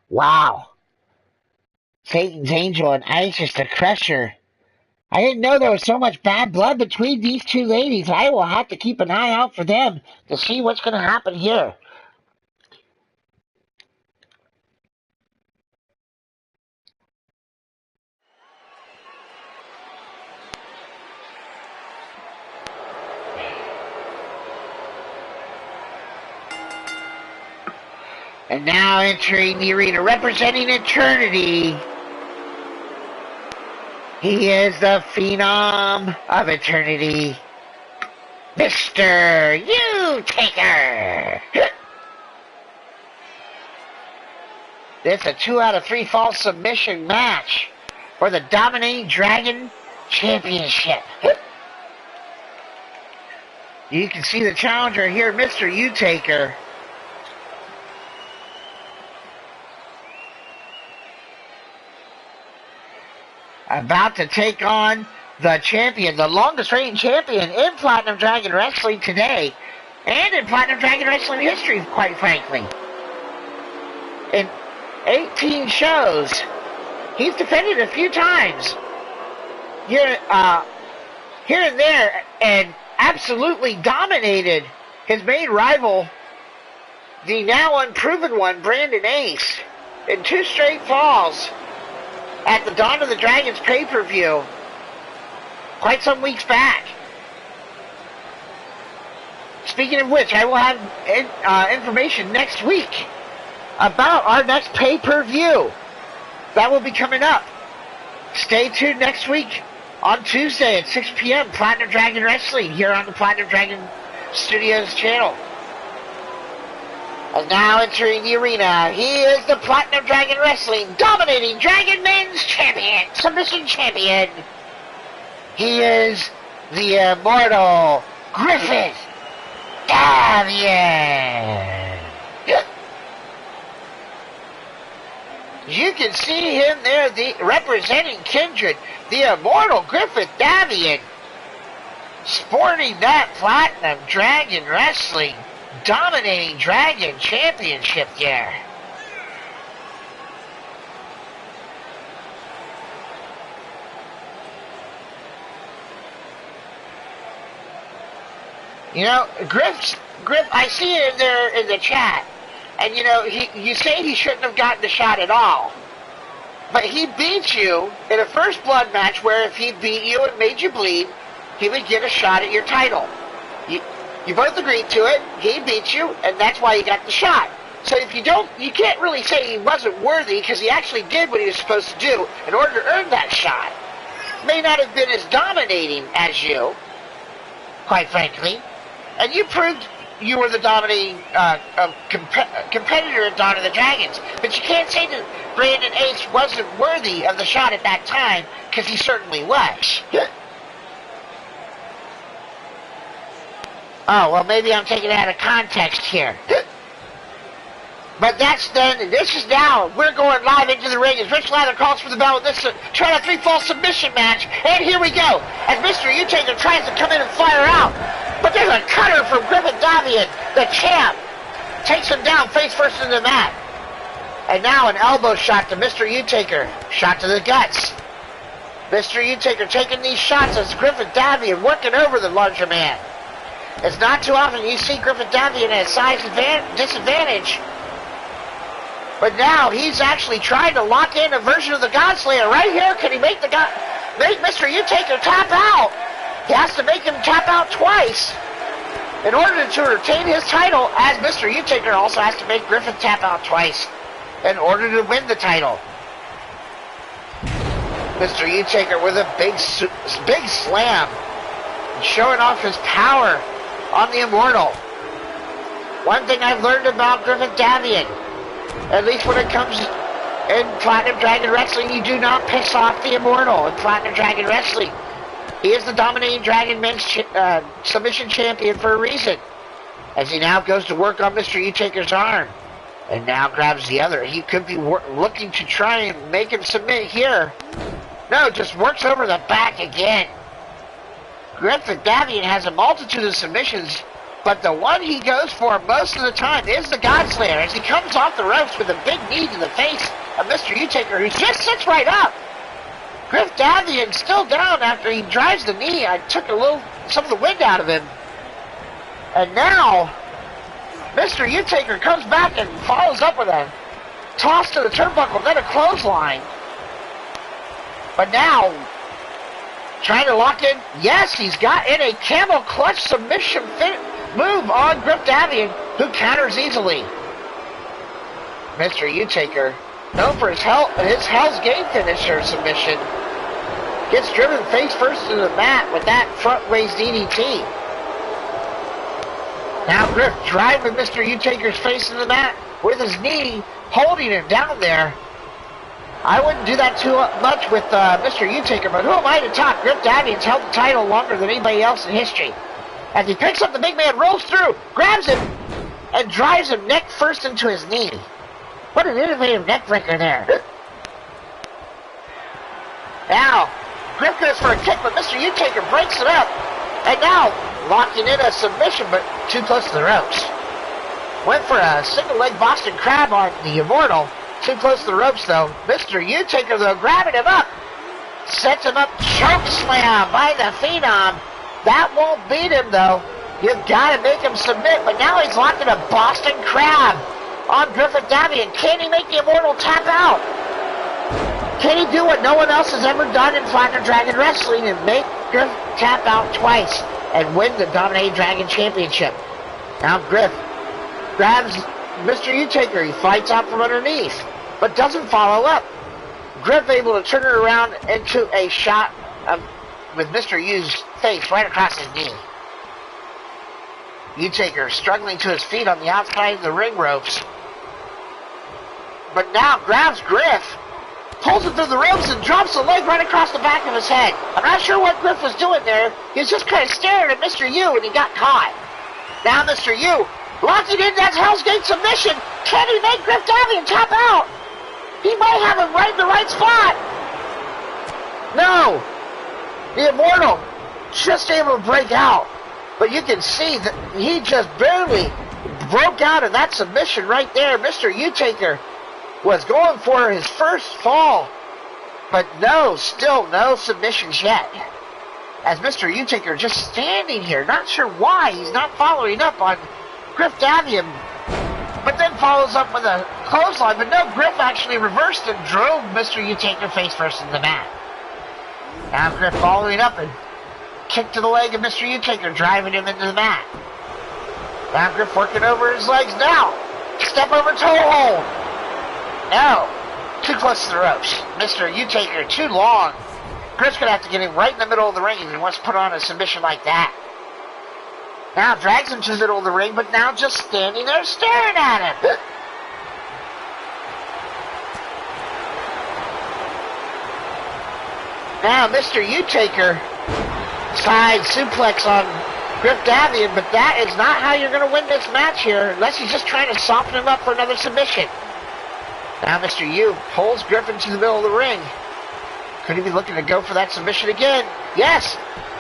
[SPEAKER 2] Wow. Satan's Angel and Isis the Crusher. I didn't know there was so much bad blood between these two ladies. I will have to keep an eye out for them to see what's going to happen here. And now entering the arena, representing Eternity, he is the Phenom of Eternity, Mr. U-Taker. This is a 2 out of 3 fall submission match for the Dominating Dragon Championship. You can see the challenger here, Mr. U-Taker. About to take on the champion, the longest reigning champion in Platinum Dragon Wrestling today, and in Platinum Dragon Wrestling history, quite frankly. In 18 shows, he's defended a few times here and there, and absolutely dominated his main rival, the now unproven one, Brandon Ace, in 2 straight falls at the Dawn of the Dragons pay-per-view quite some weeks back. Speaking of which, I will have information next week about our next pay-per-view. That will be coming up. Stay tuned next week on Tuesday at 6 p.m. Platinum Dragon Wrestling here on the Platinum Dragon Studios channel. And now entering the arena, he is the Platinum Dragon Wrestling dominating Dragon Men's Champion, Submission Champion. He is the immortal Griffith Davian. You can see him there, representing Kindred, the immortal Griffith Davian, sporting that Platinum Dragon Wrestling dominating Dragon Championship there. You know, Griff, I see it in there in the chat, and you know, you say he shouldn't have gotten the shot at all, but he beat you in a first blood match where if he beat you and made you bleed, he would get a shot at your title. You both agreed to it, he beat you, and that's why you got the shot. So if you can't really say he wasn't worthy, because he actually did what he was supposed to do in order to earn that shot. May not have been as dominating as you, quite frankly, and you proved you were the dominating competitor at Dawn of the Dragons, but you can't say that Brandon Ace wasn't worthy of the shot at that time, because he certainly was. Oh, well, maybe I'm taking it out of context here. But that's then, this is now, we're going live into the ring as Rich Lather calls for the bell with this try out 3 fall submission match. And here we go, as Mr. U-Taker tries to come in and fire out. But there's a cutter from Griffith Davian, the champ. Takes him down face first in the mat. And now an elbow shot to Mr. U-Taker. Shot to the guts. Mr. U-Taker taking these shots as Griffith Davian working over the larger man. It's not too often you see Griffith Davian at a size disadvantage. But now he's actually trying to lock in a version of the Godslayer right here. Can he make Mr. U-Taker tap out? He has to make him tap out twice in order to retain his title, as Mr. U-Taker also has to make Griffith tap out twice in order to win the title. Mr. U-Taker with a big slam, showing off his power on the Immortal. One thing I've learned about Griffith Davian, at least when it comes in Platinum Dragon Wrestling, you do not piss off the Immortal in Platinum Dragon Wrestling. He is the dominating Dragon Men's submission champion for a reason, as he now goes to work on Mr. U-Taker's arm, and now grabs the other. He could be looking to try and make him submit here. No, just works over the back again. Griffith Davian has a multitude of submissions, but the one he goes for most of the time is the Godslayer, as he comes off the ropes with a big knee to the face of Mr. U-Taker, who just sits right up. Griffith Davian still down after he drives the knee. I took some of the wind out of him. And now, Mr. U-Taker comes back and follows up with a toss to the turnbuckle, then a clothesline. But now, trying to lock in. Yes, he's got in a camel clutch submission move on Griffith Davian, who counters easily. Mr. U-Taker, known for his Hell's Gate finisher submission, gets driven face first to the mat with that front-ways DDT. Now Griff driving Mr. U-Taker's face in the mat with his knee, holding him down there. I wouldn't do that too much with Mr. U-Taker, but who am I to talk? Griff Davian's held the title longer than anybody else in history. As he picks up the big man, rolls through, grabs him, and drives him neck first into his knee. What an innovative neck breaker there. Now, Griff goes for a kick, but Mr. U-Taker breaks it up. And now, locking in a submission, but too close to the ropes. Went for a single leg Boston Crab on the Immortal. Too close to the ropes, though. Mr. U-Taker, though, grabbing him up. Sets him up, choke slam by the Phenom. That won't beat him, though. You've got to make him submit, but now he's locked in a Boston Crab on Griffith Davian. Can he make the Immortal tap out? Can he do what no one else has ever done in Platinum Dragon Wrestling and make Griff tap out twice and win the Dominating Dragon Championship? Now Griff grabs Mr. U-Taker. He fights out from underneath, but doesn't follow up. Griff able to turn it around into a shot with Mr. U's face right across his knee. U-Taker struggling to his feet on the outside of the ring ropes. But now grabs Griff, pulls him through the ropes and drops the leg right across the back of his head. I'm not sure what Griff was doing there. He was just kind of staring at Mr. U and he got caught. Now Mr. U locking in that Hell's Gate submission. Can he make Griff Davian tap out? He might have him right in the right spot. No. The Immortal just able to break out. But you can see that he just barely broke out of that submission right there. Mr. U-Taker was going for his first fall. But no, still no submissions yet. As Mr. U-Taker just standing here, not sure why he's not following up on Griff Davian. But then follows up with a clothesline. But no, Griff actually reversed and drove Mr. U-Taker face first in the mat. Now Griff following up and kick to the leg of Mr. U-Taker, driving him into the mat. Now Griff working over his legs now. Step over toe hold. No. Too close to the ropes. Mr. U-Taker too long. Griff's going to have to get him right in the middle of the ring if he wants to put on a submission like that. Now drags him to the middle of the ring, but now just standing there staring at him. Now Mr. U-Taker side suplex on Griff Davian, but that is not how you're going to win this match here, unless he's just trying to soften him up for another submission. Now Mr. U pulls Griff into the middle of the ring. Could he be looking to go for that submission again? Yes!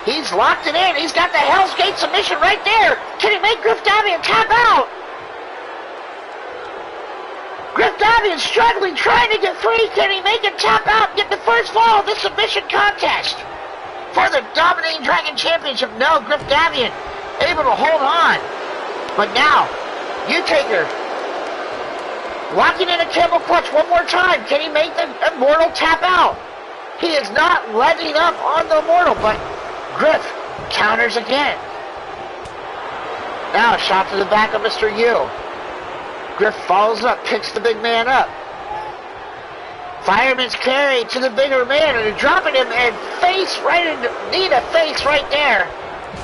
[SPEAKER 2] He's locked it in. He's got the Hell's Gate submission right there. Can he make Griff Davian tap out? Griff Davian struggling, trying to get free. Can he make him tap out and get the first fall of this submission contest for the Dominating Dragon Championship? No, Griff Davian able to hold on. But now, U-Taker locking in a camel clutch one more time. Can he make the Immortal tap out? He is not letting up on the Immortal, but Griff counters again. Now a shot to the back of Mr. U. Griff follows up, picks the big man up. Fireman's carry to the bigger man, and dropping him and face right into knee to face right there.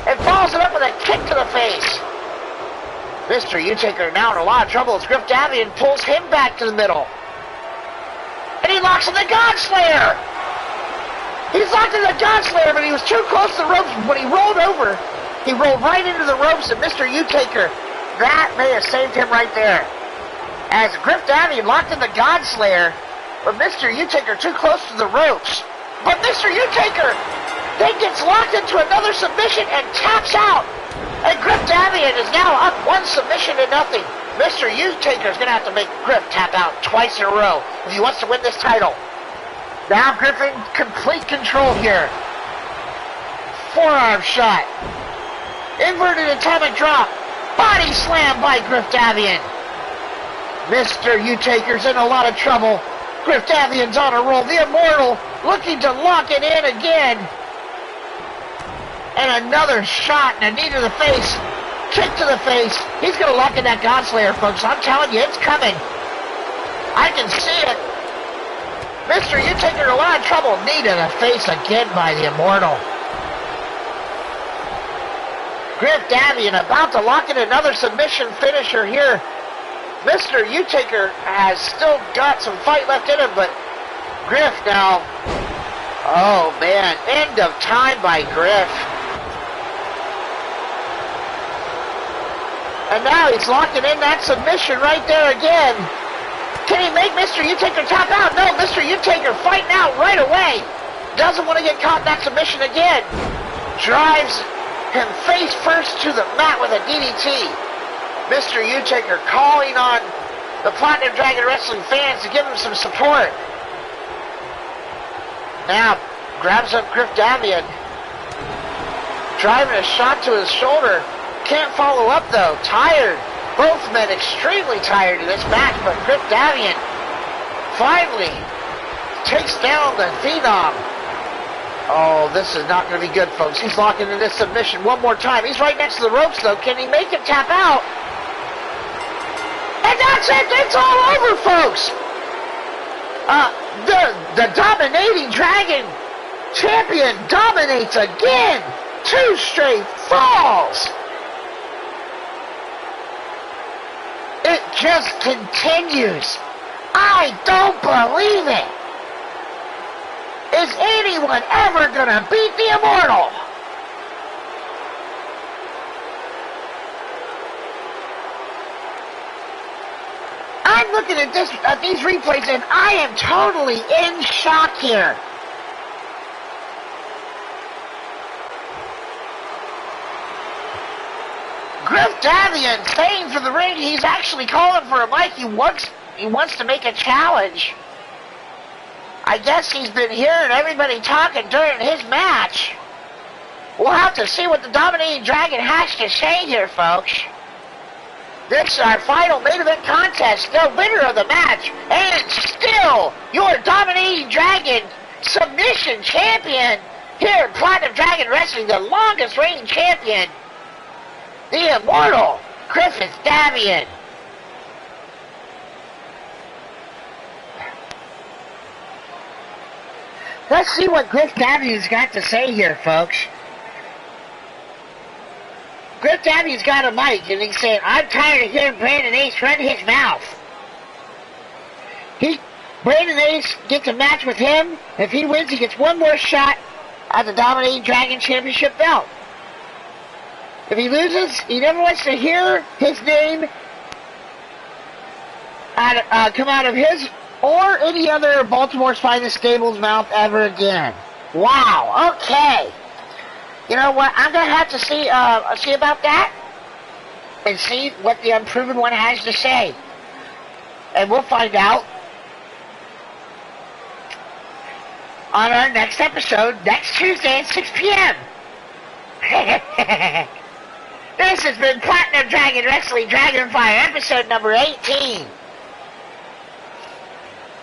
[SPEAKER 2] And follows it up with a kick to the face. Mr. U-Taker now in a lot of trouble as Griff Davian pulls him back to the middle. And he locks in the Godslayer. He's locked in the Godslayer, but he was too close to the ropes. When he rolled over, he rolled right into the ropes, and Mr. U-Taker, that may have saved him right there. As Griff Davian locked in the Godslayer, but Mr. U-Taker too close to the ropes. But Mr. U-Taker then gets locked into another submission and taps out. And Griff Davian is now up one submission to nothing. Mr. U-Taker is going to have to make Griff tap out twice in a row if he wants to win this title. Now Griff in complete control here. Forearm shot. Inverted atomic drop. Body slam by Griff Davian. Mr. U-Taker's in a lot of trouble. Griff Davian's on a roll. The Immortal looking to lock it in again. And another shot and a knee to the face. Kick to the face. He's going to lock in that Godslayer, folks. I'm telling you, it's coming. I can see it. Mr. U-Taker in a lot of trouble. Knee to the face again by the Immortal. Griff Davian about to lock in another submission finisher here. Mr. U-Taker has still got some fight left in him, but Griff now, oh man, end of time by Griff. And now he's locking in that submission right there again. Can he make Mr. U-Taker tap out? No, Mr. U-Taker fighting out right away. Doesn't want to get caught in that submission again. Drives him face first to the mat with a DDT. Mr. Utaker calling on the Platinum Dragon Wrestling fans to give him some support. Now, grabs up Griff Davian, driving a shot to his shoulder. Can't follow up though, tired. Both men extremely tired in this match, but Griff Davian finally takes down the Phenom. Oh, this is not going to be good, folks. He's locking in this submission one more time. He's right next to the ropes, though. Can he make him tap out? And that's it. It's all over, folks. The dominating Dragon champion dominates again. 2 straight falls. It just continues. I don't believe it. Is anyone ever gonna beat the Immortal? I'm looking at these replays and I am totally in shock here. Griff Davian staying for the ring. He's actually calling for a mic. He wants to make a challenge. I guess he's been hearing everybody talking during his match. We'll have to see what the Dominating Dragon has to say here, folks. This is our final main event contest. The winner of the match, and still your Dominating Dragon submission champion here in Platinum Dragon Wrestling, the longest reigning champion, the Immortal Griff Davian. Let's see what Griff Davian's got to say here, folks. Griff Davian's got a mic, and he's saying, I'm tired of hearing Brandon Ace run his mouth. Brandon Ace gets a match with him. If he wins, he gets one more shot at the Dominating Dragon Championship belt. If he loses, he never wants to hear his name come out of his or any other Baltimore's Finest stable's mouth ever again. Wow, okay. You know what, I'm going to have to see about that and see what the Unproven One has to say. And we'll find out on our next episode, next Tuesday at 6 p.m. This has been Platinum Dragon Wrestling Dragonfire, episode number 18.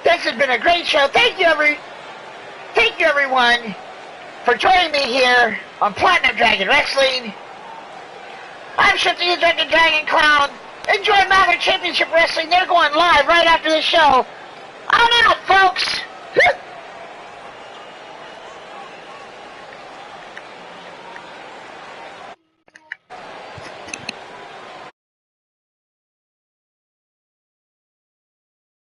[SPEAKER 2] This has been a great show. Thank you, everyone, for joining me here on Platinum Dragon Wrestling. I'm Shifty the Dragon Clown. Enjoy Maverick Championship Wrestling. They're going live right after this show. I'm out, folks.